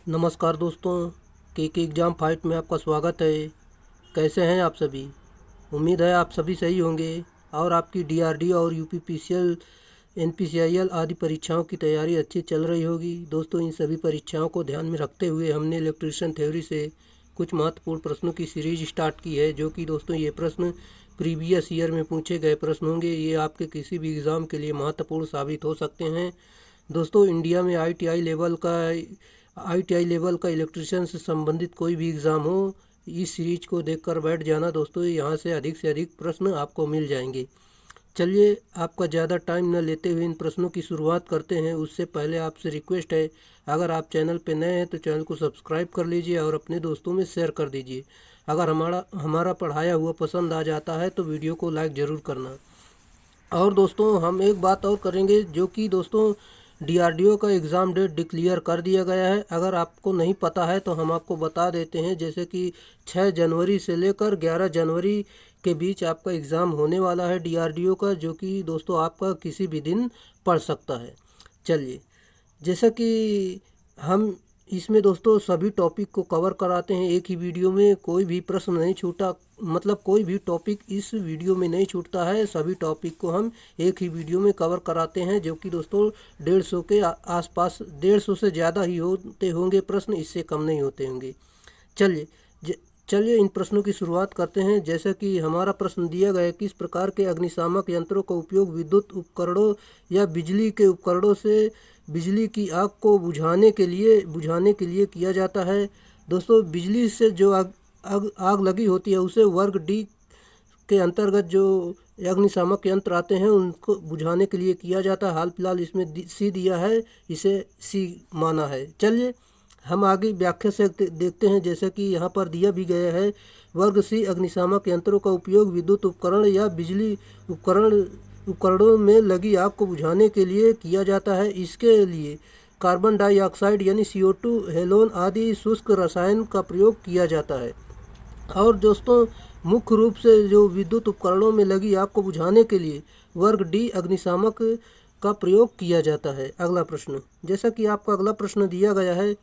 नमस्कार दोस्तों, के एग्ज़ाम फाइट में आपका स्वागत है। कैसे हैं आप सभी? उम्मीद है आप सभी सही होंगे और आपकी डीआरडी और यूपीपीसीएल, एनपीसीआईएल आदि परीक्षाओं की तैयारी अच्छी चल रही होगी। दोस्तों, इन सभी परीक्षाओं को ध्यान में रखते हुए हमने इलेक्ट्रिशियन थ्योरी से कुछ महत्वपूर्ण प्रश्नों की सीरीज स्टार्ट की है, जो कि दोस्तों ये प्रश्न प्रीवियस ईयर में पूछे गए प्रश्न होंगे। ये आपके किसी भी एग्ज़ाम के लिए महत्वपूर्ण साबित हो सकते हैं। दोस्तों, इंडिया में आईटीआई लेवल का इलेक्ट्रिशियन से संबंधित कोई भी एग्ज़ाम हो, इस सीरीज को देखकर बैठ जाना दोस्तों। यहाँ से अधिक प्रश्न आपको मिल जाएंगे। चलिए, आपका ज़्यादा टाइम न लेते हुए इन प्रश्नों की शुरुआत करते हैं। उससे पहले आपसे रिक्वेस्ट है, अगर आप चैनल पर नए हैं तो चैनल को सब्सक्राइब कर लीजिए और अपने दोस्तों में शेयर कर दीजिए। अगर हमारा पढ़ाया हुआ पसंद आ जाता है तो वीडियो को लाइक ज़रूर करना। और दोस्तों, हम एक बात और करेंगे, जो कि दोस्तों डीआरडीओ का एग्ज़ाम डेट डिक्लेयर कर दिया गया है। अगर आपको नहीं पता है तो हम आपको बता देते हैं, जैसे कि 6 जनवरी से लेकर 11 जनवरी के बीच आपका एग्ज़ाम होने वाला है डीआरडीओ का, जो कि दोस्तों आपका किसी भी दिन पड़ सकता है। चलिए, जैसा कि हम इसमें दोस्तों सभी टॉपिक को कवर कराते हैं एक ही वीडियो में, कोई भी प्रश्न नहीं छूटा, मतलब कोई भी टॉपिक इस वीडियो में नहीं छूटता है। सभी टॉपिक को हम एक ही वीडियो में कवर कराते हैं, जो कि दोस्तों 150 के आसपास, 150 से ज़्यादा ही होते होंगे प्रश्न, इससे कम नहीं होते होंगे। चलिए चलिए इन प्रश्नों की शुरुआत करते हैं। जैसे कि हमारा प्रश्न दिया गया है, किस प्रकार के अग्निशामक यंत्रों का उपयोग विद्युत उपकरणों या बिजली के उपकरणों से बिजली की आग को बुझाने के लिए किया जाता है। दोस्तों, बिजली से जो आग लगी होती है उसे वर्ग डी के अंतर्गत जो अग्निशामक यंत्र आते हैं उनको बुझाने के लिए किया जाता है। हाल फिलहाल इसमें सी दिया है, इसे सी माना है। चलिए, हम आगे व्याख्या से देखते हैं। जैसे कि यहाँ पर दिया भी गया है, वर्ग सी अग्निशामक यंत्रों का उपयोग विद्युत उपकरण या बिजली उपकरणों में लगी आग को बुझाने के लिए किया जाता है। इसके लिए कार्बन डाइऑक्साइड यानी CO2, हेलोन आदि शुष्क रसायन का प्रयोग किया जाता है। और दोस्तों, मुख्य रूप से जो विद्युत उपकरणों में लगी आग को बुझाने के लिए वर्ग डी अग्निशामक का प्रयोग किया जाता है। अगला प्रश्न, जैसा कि आपका अगला प्रश्न दिया गया है,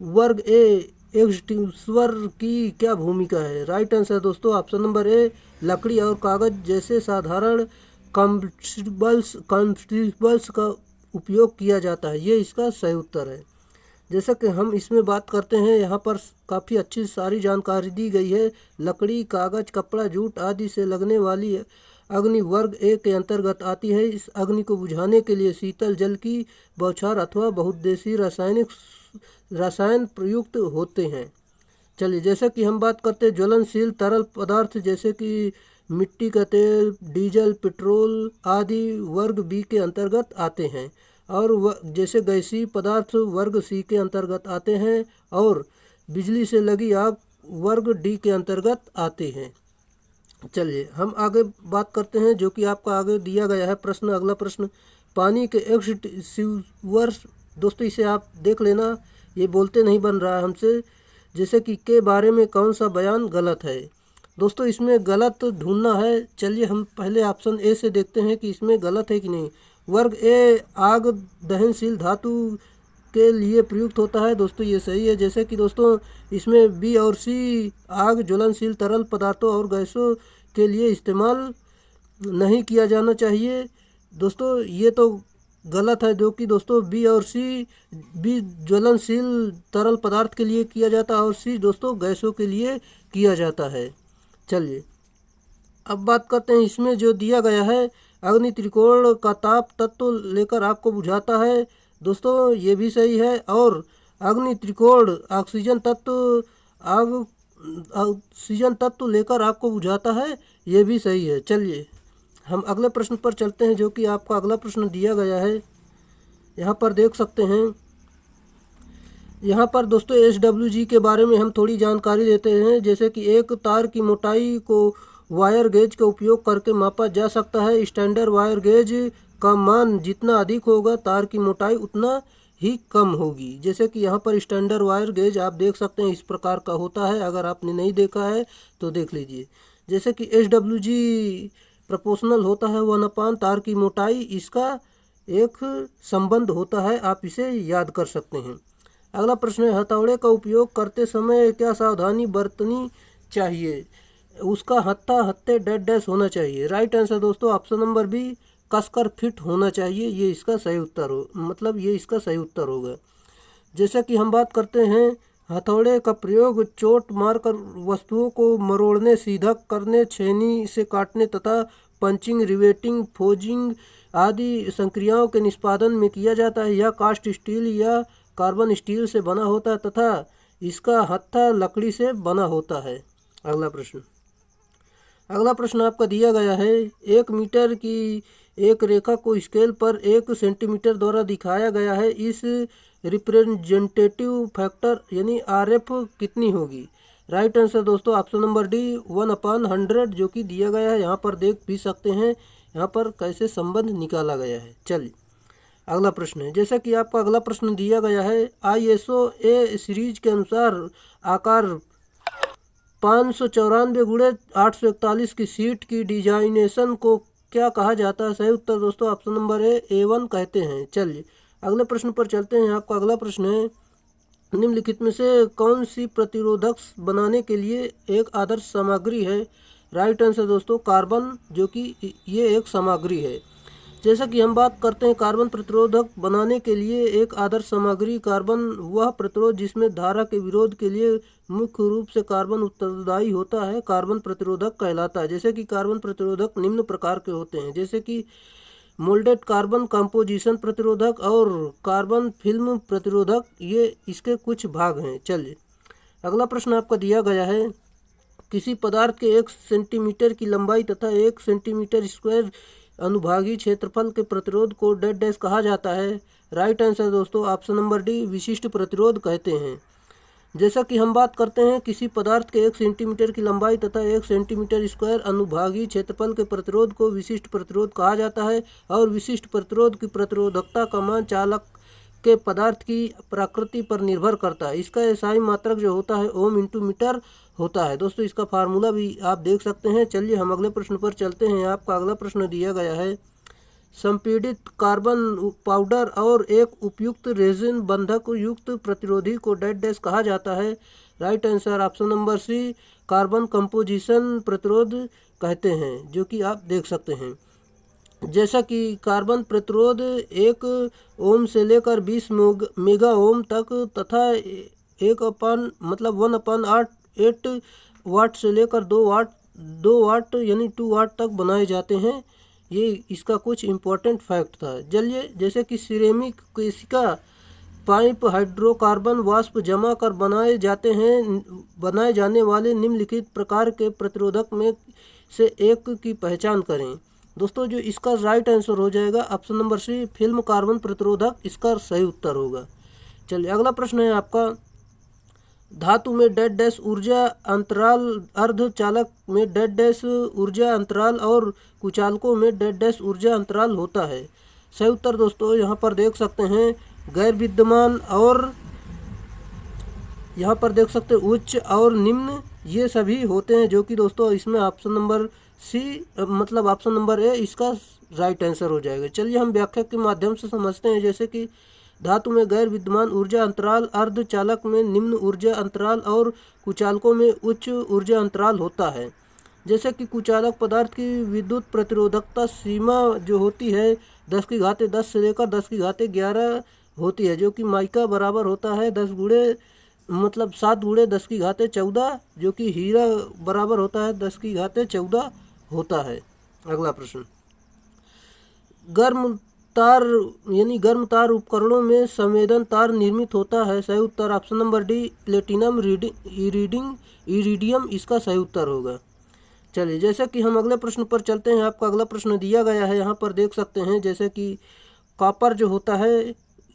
वर्ग ए एक्सटिंग्विशर की क्या भूमिका है? राइट आंसर दोस्तों ऑप्शन नंबर ए, लकड़ी और कागज जैसे साधारण कम्बस्टिबल्स का उपयोग किया जाता है। ये इसका सही उत्तर है। जैसा कि हम इसमें बात करते हैं, यहाँ पर काफ़ी अच्छी सारी जानकारी दी गई है। लकड़ी, कागज, कपड़ा, जूट आदि से लगने वाली अग्नि वर्ग ए के अंतर्गत आती है। इस अग्नि को बुझाने के लिए शीतल जल की बौछार अथवा बहुउद्देशीय रसायन प्रयुक्त होते हैं। चलिए, जैसा कि हम बात करते हैं, ज्वलनशील तरल पदार्थ जैसे कि मिट्टी का तेल, डीजल, पेट्रोल आदि वर्ग बी के अंतर्गत आते हैं। और जैसे गैसीय पदार्थ वर्ग सी के अंतर्गत आते हैं, और बिजली से लगी आग वर्ग डी के अंतर्गत आते हैं। चलिए, हम आगे बात करते हैं, जो कि आपका आगे दिया गया है प्रश्न। अगला प्रश्न, पानी के एक्सटिंग्विशर, दोस्तों इसे आप देख लेना, ये बोलते नहीं बन रहा है हमसे। जैसे कि के बारे में कौन सा बयान गलत है? दोस्तों, इसमें गलत ढूंढना है। चलिए, हम पहले ऑप्शन ए से देखते हैं कि इसमें गलत है कि नहीं। वर्ग ए आग दहनशील धातु के लिए प्रयुक्त होता है। दोस्तों, ये सही है। जैसे कि दोस्तों, इसमें बी और सी आग ज्वलनशील तरल पदार्थों और गैसों के लिए इस्तेमाल नहीं किया जाना चाहिए। दोस्तों, ये तो गलत है, जो कि दोस्तों बी और सी, बी ज्वलनशील तरल पदार्थ के लिए किया जाता है और सी दोस्तों गैसों के लिए किया जाता है। चलिए, अब बात करते हैं, इसमें जो दिया गया है, अग्नि त्रिकोण का ताप तत्व लेकर आग को बुझाता है। दोस्तों, ये भी सही है। और अग्नि त्रिकोण ऑक्सीजन तत्व लेकर आग को बुझाता है, ये भी सही है। चलिए, हम अगले प्रश्न पर चलते हैं, जो कि आपका अगला प्रश्न दिया गया है। यहाँ पर देख सकते हैं, यहाँ पर दोस्तों SWG के बारे में हम थोड़ी जानकारी देते हैं। जैसे कि एक तार की मोटाई को वायर गेज का उपयोग करके मापा जा सकता है। स्टैंडर्ड वायर गेज का मान जितना अधिक होगा, तार की मोटाई उतना ही कम होगी। जैसे कि यहाँ पर स्टैंडर्ड वायर गेज आप देख सकते हैं, इस प्रकार का होता है। अगर आपने नहीं देखा है तो देख लीजिए। जैसे कि SWG प्रोपोर्शनल होता है 1/, तार की मोटाई, इसका एक संबंध होता है, आप इसे याद कर सकते हैं। अगला प्रश्न है, हथौड़े का उपयोग करते समय क्या सावधानी बरतनी चाहिए? उसका हत्था हत्थे डैश डैश होना चाहिए। राइट आंसर दोस्तों ऑप्शन नंबर बी, कसकर फिट होना चाहिए। ये इसका सही उत्तर होगा। जैसा कि हम बात करते हैं, हथौड़े का प्रयोग चोट मारकर वस्तुओं को मरोड़ने, सीधा करने, छेनी से काटने तथा पंचिंग, रिवेटिंग, फोजिंग आदि संक्रियाओं के निष्पादन में किया जाता है। यह कास्ट स्टील या कार्बन स्टील से बना होता है तथा इसका हत्था लकड़ी से बना होता है। अगला प्रश्न आपका दिया गया है, 1 मीटर की एक रेखा को स्केल पर 1 सेंटीमीटर द्वारा दिखाया गया है। इस रिप्रेजेंटेटिव फैक्टर यानी RF कितनी होगी? राइट आंसर दोस्तों ऑप्शन नंबर डी, 1/100 जो कि दिया गया है। यहाँ पर देख भी सकते हैं यहाँ पर कैसे संबंध निकाला गया है। चलिए अगला प्रश्न है, जैसा कि आपका अगला प्रश्न दिया गया है, ISO ए सीरीज के अनुसार आकार 594x841 की सीट की डिजाइनेशन को क्या कहा जाता है? सही उत्तर दोस्तों ऑप्शन नंबर ए, A1 कहते हैं। चलिए अगले प्रश्न पर चलते हैं। आपका अगला प्रश्न है, निम्नलिखित में से कौन सी प्रतिरोधक बनाने के लिए एक आदर्श सामग्री है? राइट आंसर दोस्तों कार्बन, जो कि ये एक सामग्री है। जैसा कि हम बात करते हैं कार्बन प्रतिरोधक बनाने के लिए एक आदर्श सामग्री, कार्बन वह प्रतिरोध जिसमें धारा के विरोध के लिए मुख्य रूप से कार्बन उत्तरदायी होता है, कार्बन प्रतिरोधक कहलाता है। जैसे कि कार्बन प्रतिरोधक निम्न प्रकार के होते हैं, जैसे कि मोल्डेड कार्बन कंपोजिशन प्रतिरोधक और कार्बन फिल्म प्रतिरोधक, ये इसके कुछ भाग हैं। चलिए अगला प्रश्न आपका दिया गया है, किसी पदार्थ के 1 सेंटीमीटर की लंबाई तथा 1 सेंटीमीटर स्क्वायर अनुभागीय क्षेत्रफल के प्रतिरोध को डैश डैश कहा जाता है? राइट आंसर दोस्तों ऑप्शन नंबर डी, विशिष्ट प्रतिरोध कहते हैं। जैसा कि हम बात करते हैं, किसी पदार्थ के 1 सेंटीमीटर की लंबाई तथा 1 सेंटीमीटर स्क्वायर अनुभागीय क्षेत्रफल के प्रतिरोध को विशिष्ट प्रतिरोध कहा जाता है और विशिष्ट प्रतिरोध की प्रतिरोधकता का मान चालक के पदार्थ की प्रकृति पर निर्भर करता है। इसका एसआई मात्रक जो होता है ओम इंटू मीटर होता है। दोस्तों इसका फार्मूला भी आप देख सकते हैं। चलिए हम अगले प्रश्न पर चलते हैं। आपका अगला प्रश्न दिया गया है, संपीड़ित कार्बन पाउडर और एक उपयुक्त रेजिन बंधक युक्त प्रतिरोधी को डैश डैश कहा जाता है? Right answer option number C, carbon composition प्रतिरोध कहते हैं, जो कि आप देख सकते हैं। जैसा कि कार्बन प्रतिरोध 1 ओम से लेकर 20 मेगा ओम तक तथा 1/8 वाट से लेकर 2 वाट यानी 2 वाट तक बनाए जाते हैं। ये इसका कुछ इम्पोर्टेंट फैक्ट था। चलिए जैसे कि सिरेमिक केशिका पाइप हाइड्रोकार्बन वाष्प जमा कर बनाए जाने वाले निम्नलिखित प्रकार के प्रतिरोधक में से एक की पहचान करें। दोस्तों जो इसका राइट आंसर हो जाएगा option number C, film carbon प्रतिरोधक इसका सही उत्तर होगा। चलिए अगला प्रश्न है आपका, धातु में डैश डैश ऊर्जा अंतराल, अर्धचालक में डैश डैश ऊर्जा अंतराल और कुचालकों में डैश डैश ऊर्जा अंतराल होता है? सही उत्तर दोस्तों यहाँ पर देख सकते हैं गैर विद्यमान और यहाँ पर देख सकते हैं उच्च और निम्न, ये सभी होते हैं, जो कि दोस्तों इसमें ऑप्शन नंबर सी मतलब ऑप्शन नंबर ए इसका राइट आंसर हो जाएगा। चलिए हम व्याख्या के माध्यम से समझते हैं। जैसे कि धातु में गैर विद्यमान ऊर्जा अंतराल, अर्धचालक में निम्न ऊर्जा अंतराल और कुचालकों में उच्च ऊर्जा अंतराल होता है। जैसे कि कुचालक पदार्थ की विद्युत प्रतिरोधकता सीमा जो होती है 10⁻10 से लेकर 10⁻11 होती है, जो कि माइका बराबर होता है 7×10⁻14, जो कि हीरा बराबर होता है 10⁻14 होता है। अगला प्रश्न, गर्म तार उपकरणों में संवेदन तार निर्मित होता है? सही उत्तर option number D, platinum iridium इसका सही उत्तर होगा। चलिए जैसे कि हम अगले प्रश्न पर चलते हैं। आपका अगला प्रश्न दिया गया है, यहाँ पर देख सकते हैं जैसे कि कॉपर जो होता है,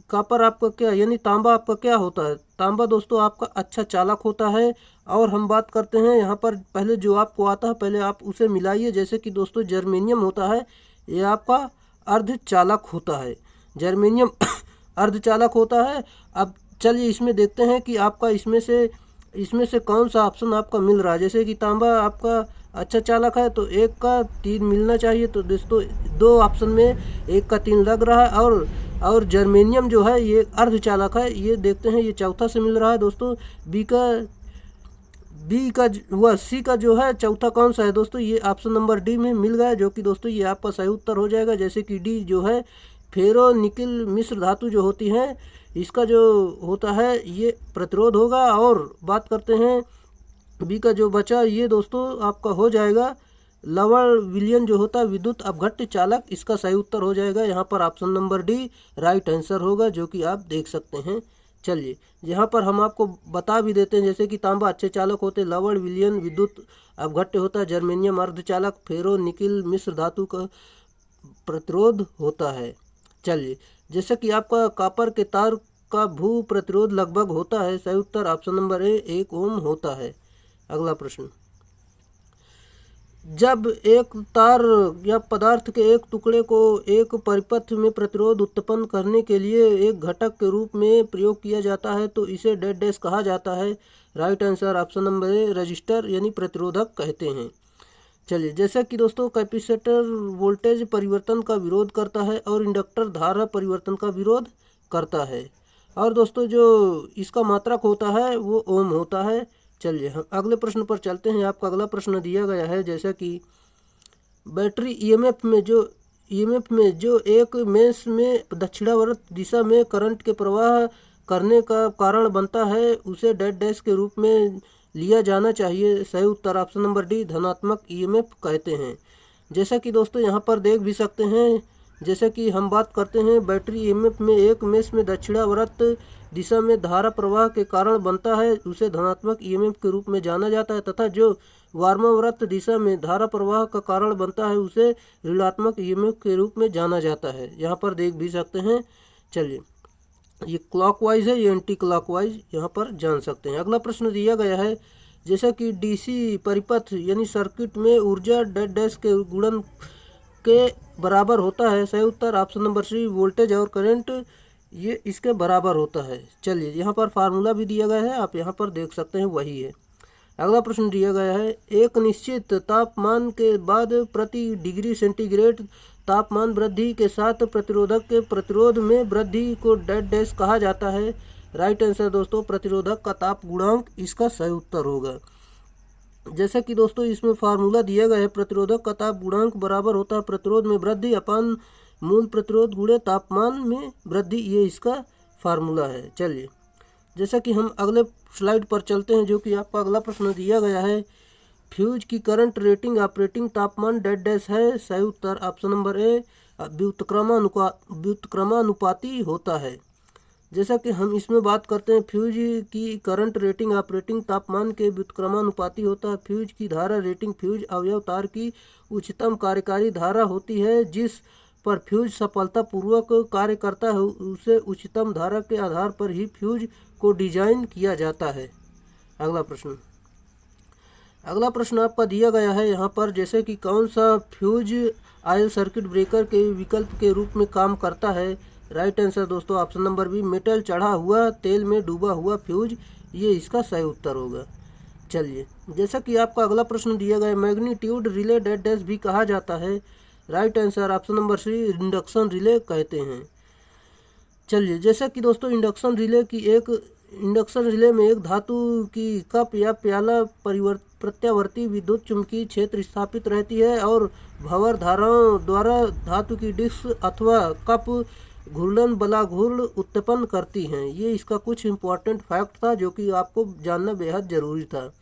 कॉपर आपका क्या यानी तांबा आपका क्या होता है? तांबा दोस्तों आपका अच्छा चालक होता है। और हम बात करते हैं यहाँ पर पहले जो आपको आता है पहले आप उसे मिलाइए। जैसे कि दोस्तों जर्मेनियम होता है, ये आपका अर्धचालक होता है, जर्मेनियम अर्धचालक होता है। अब चलिए इसमें देखते हैं कि आपका इसमें से कौन सा ऑप्शन आपका मिल रहा है। जैसे कि तांबा आपका अच्छा चालक है तो 1 का 3 मिलना चाहिए, तो दोस्तों 2 ऑप्शन में 1 का 3 लग रहा है। और और जर्मेनियम जो है ये अर्धचालक है, ये देखते हैं ये चौथा से मिल रहा है दोस्तों। सी का जो है चौथा कौन सा है दोस्तों, ये ऑप्शन नंबर डी में मिल गया, जो कि दोस्तों ये आपका सही उत्तर हो जाएगा। जैसे कि डी जो है फेरो निकिल मिश्र धातु जो होती हैं, इसका जो होता है ये प्रतिरोध होगा। और बात करते हैं बी का जो बचा, ये दोस्तों आपका हो जाएगा लवण विलयन जो होता है विद्युत अपघट्य चालक, इसका सही उत्तर हो जाएगा यहाँ पर option number D right answer होगा, जो कि आप देख सकते हैं। चलिए यहाँ पर हम आपको बता भी देते हैं, जैसे कि तांबा अच्छे चालक होते, लवण विलयन विद्युत अपघट्य होता है, जर्मेनियम अर्धचालक, फेरो निकिल मिश्र धातु का प्रतिरोध होता है। चलिए जैसे कि आपका कॉपर के तार का भू प्रतिरोध लगभग होता है, सही उत्तर ऑप्शन नंबर ए 1 ओम होता है। अगला प्रश्न, जब एक तार या पदार्थ के एक टुकड़े को एक परिपथ में प्रतिरोध उत्पन्न करने के लिए एक घटक के रूप में प्रयोग किया जाता है तो इसे डेड डैश कहा जाता है। राइट आंसर ऑप्शन नंबर ए रजिस्टर यानी प्रतिरोधक कहते हैं। चलिए जैसा कि दोस्तों कैपेसिटर वोल्टेज परिवर्तन का विरोध करता है और इंडक्टर धारा परिवर्तन का विरोध करता है, और दोस्तों जो इसका मात्रक होता है वो ओम होता है। चलिए हम अगले प्रश्न पर चलते हैं। आपका अगला प्रश्न दिया गया है, जैसा कि बैटरी ईएमएफ में जो एक मेष में दक्षिणावर्त दिशा में करंट के प्रवाह करने का कारण बनता है उसे डेड डैश के रूप में लिया जाना चाहिए। सही उत्तर ऑप्शन नंबर डी धनात्मक ईएमएफ कहते हैं। जैसा कि दोस्तों यहाँ पर देख भी सकते हैं, जैसा कि हम बात करते हैं बैटरी ईएमएफ में एक मेष में दक्षिणावर्त दिशा में धारा प्रवाह के कारण बनता है उसे धनात्मक ईएमएफ के रूप में जाना जाता है, तथा जो वामावर्त दिशा में धारा प्रवाह का कारण बनता है उसे ऋणात्मक ईएमएफ के रूप में जाना जाता है। यहाँ पर देख भी सकते हैं। चलिए ये क्लॉकवाइज है, ये एंटी क्लॉकवाइज यहाँ पर जान सकते हैं। अगला प्रश्न दिया गया है, जैसा कि डीसी परिपथ यानी सर्किट में ऊर्जा डेड डैश के गुणन के बराबर होता है। सही उत्तर ऑप्शन नंबर सी वोल्टेज और करंट ये इसके बराबर होता है। चलिए यहाँ पर फार्मूला भी दिया गया है, आप यहाँ पर देख सकते हैं वही है। अगला प्रश्न दिया गया है, एक निश्चित तापमान के बाद प्रति डिग्री सेंटीग्रेड तापमान वृद्धि के साथ प्रतिरोधक के प्रतिरोध में वृद्धि को डेड डैश कहा जाता है। राइट आंसर दोस्तों प्रतिरोधक का ताप गुणांक इसका सही उत्तर होगा। जैसा कि दोस्तों इसमें फार्मूला दिया गया है, प्रतिरोधक का ताप गुणांक बराबर होता है प्रतिरोध में वृद्धि अपान मूल प्रतिरोध गुणे तापमान में वृद्धि, ये इसका फार्मूला है। चलिए जैसा कि हम अगले स्लाइड पर चलते हैं, जो कि आपका अगला प्रश्न दिया गया है, फ्यूज की करंट रेटिंग ऑपरेटिंग तापमान डेड डैश है। सही उत्तर ऑप्शन नंबर ए व्युत्क्रमानुपाती होता है। जैसा कि हम इसमें बात करते हैं, फ्यूज की करंट रेटिंग ऑपरेटिंग तापमान के व्युत्क्रमानुपाती होता है। फ्यूज की धारा रेटिंग फ्यूज अवयव तार की उच्चतम कार्यकारी धारा होती है, जिस पर फ्यूज सफलतापूर्वक कार्य करता है उसे उच्चतम धारा के आधार पर ही फ्यूज को डिजाइन किया जाता है। अगला प्रश्न आपका दिया गया है यहाँ पर, जैसे कि कौन सा फ्यूज आयल सर्किट ब्रेकर के विकल्प के रूप में काम करता है। राइट आंसर दोस्तों ऑप्शन नंबर बी मेटल चढ़ा हुआ तेल में डूबा हुआ फ्यूज, ये इसका सही उत्तर होगा। चलिए जैसा कि आपका अगला प्रश्न दिया गया है, मैग्नीट्यूड रिले डेड डैश भी कहा जाता है। Right answer option number C induction relay कहते हैं। चलिए जैसा कि दोस्तों इंडक्शन रिले में एक धातु की कप या प्याला प्रत्यावर्ती विद्युत चुंबकीय क्षेत्र स्थापित रहती है और भंवर धाराओं द्वारा धातु की डिस्क अथवा कप घूर्णन बलाघूर्ण उत्पन्न करती हैं। ये इसका कुछ इम्पोर्टेंट फैक्ट था जो कि आपको जानना बेहद ज़रूरी था।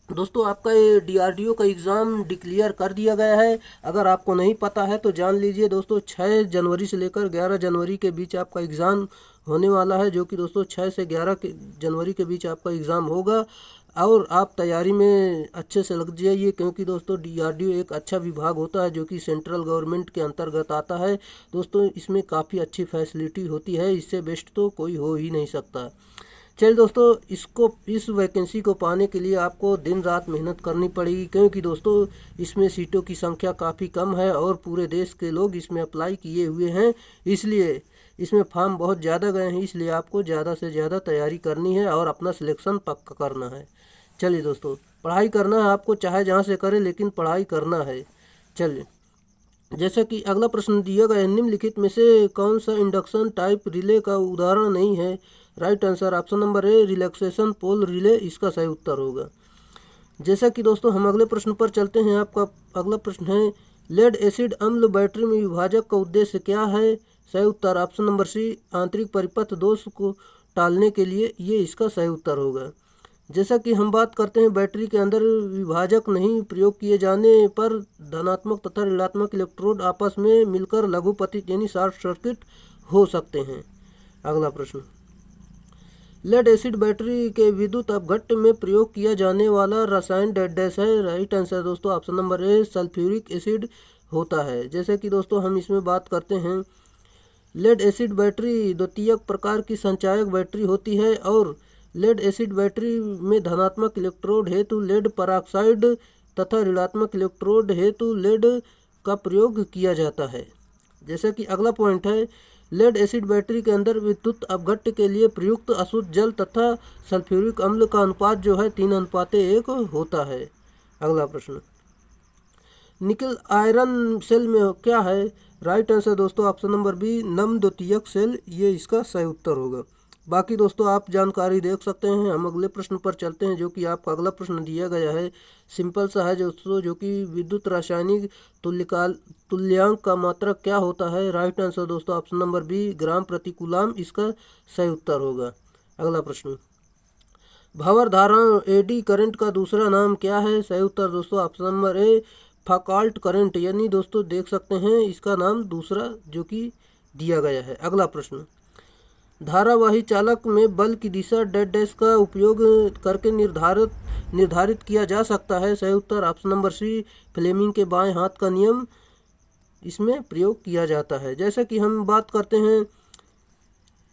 दोस्तों आपका ये डीआरडीओ का एग्ज़ाम डिक्लेयर कर दिया गया है। अगर आपको नहीं पता है तो जान लीजिए दोस्तों, 6 जनवरी से लेकर 11 जनवरी के बीच आपका एग्ज़ाम होने वाला है, जो कि दोस्तों 6 से 11 जनवरी के बीच आपका एग्ज़ाम होगा। और आप तैयारी में अच्छे से लग जाइए, क्योंकि दोस्तों डीआरडीओ एक अच्छा विभाग होता है जो कि सेंट्रल गवर्नमेंट के अंतर्गत आता है। दोस्तों इसमें काफ़ी अच्छी फैसिलिटी होती है, इससे बेस्ट तो कोई हो ही नहीं सकता। चलिए दोस्तों इस वैकेंसी को पाने के लिए आपको दिन रात मेहनत करनी पड़ेगी, क्योंकि दोस्तों इसमें सीटों की संख्या काफ़ी कम है और पूरे देश के लोग इसमें अप्लाई किए हुए हैं, इसलिए इसमें फॉर्म बहुत ज़्यादा गए हैं। इसलिए आपको ज़्यादा से ज़्यादा तैयारी करनी है और अपना सिलेक्शन पक्का करना है। चलिए दोस्तों पढ़ाई करना है आपको, चाहे जहाँ से करें लेकिन पढ़ाई करना है। चलिए जैसा कि अगला प्रश्न दिया गया है, निम्नलिखित में से कौन सा इंडक्शन टाइप रिले का उदाहरण नहीं है? Right answer option number A relaxation pole relay इसका सही उत्तर होगा। जैसा कि दोस्तों हम अगले प्रश्न पर चलते हैं। आपका अगला प्रश्न है, लेड एसिड अम्ल बैटरी में विभाजक का उद्देश्य क्या है? सही उत्तर ऑप्शन नंबर सी आंतरिक परिपथ दोष को टालने के लिए, ये इसका सही उत्तर होगा। जैसा कि हम बात करते हैं, बैटरी के अंदर विभाजक नहीं प्रयोग किए जाने पर धनात्मक तथा ऋणात्मक इलेक्ट्रोड आपस में मिलकर लघुपतित यानी शॉर्ट सर्किट हो सकते हैं। अगला प्रश्न, लेड एसिड बैटरी के विद्युत अपघट्ट में प्रयोग किया जाने वाला रसायन डैश है? राइट आंसर दोस्तों ऑप्शन नंबर ए सल्फ्यूरिक एसिड होता है। जैसे कि दोस्तों हम इसमें बात करते हैं, लेड एसिड बैटरी द्वितीयक प्रकार की संचायक बैटरी होती है और लेड एसिड बैटरी में धनात्मक इलेक्ट्रोड हेतु लेड परऑक्साइड तथा ऋणात्मक इलेक्ट्रोड हेतु लेड का प्रयोग किया जाता है। जैसा कि अगला पॉइंट है, लेड एसिड बैटरी के अंदर विद्युत अपघट्ट के लिए प्रयुक्त अशुद्ध जल तथा सल्फ्यूरिक अम्ल का अनुपात जो है 3:1 होता है। अगला प्रश्न, निकल आयरन सेल में क्या है? राइट आंसर दोस्तों ऑप्शन नंबर बी नम द्वितीयक सेल, ये इसका सही उत्तर होगा। बाकी दोस्तों आप जानकारी देख सकते हैं। हम अगले प्रश्न पर चलते हैं, जो कि आपका अगला प्रश्न दिया गया है सिंपल सा है दोस्तों, जो कि विद्युत रासायनिक तुल्यांक का मात्रक क्या होता है? राइट आंसर दोस्तों ऑप्शन नंबर बी ग्राम प्रति कूलाम इसका सही उत्तर होगा। अगला प्रश्न, भंवर धारा एडी करंट का दूसरा नाम क्या है? सही उत्तर दोस्तों ऑप्शन नंबर ए फॉकाल्ट करंट, यानी दोस्तों देख सकते हैं इसका नाम दूसरा जो कि दिया गया है। अगला प्रश्न, धारावाही चालक में बल की दिशा डैश का उपयोग करके निर्धारित किया जा सकता है? सही उत्तर ऑप्शन नंबर सी फ्लेमिंग के बाएं हाथ का नियम इसमें प्रयोग किया जाता है। जैसा कि हम बात करते हैं,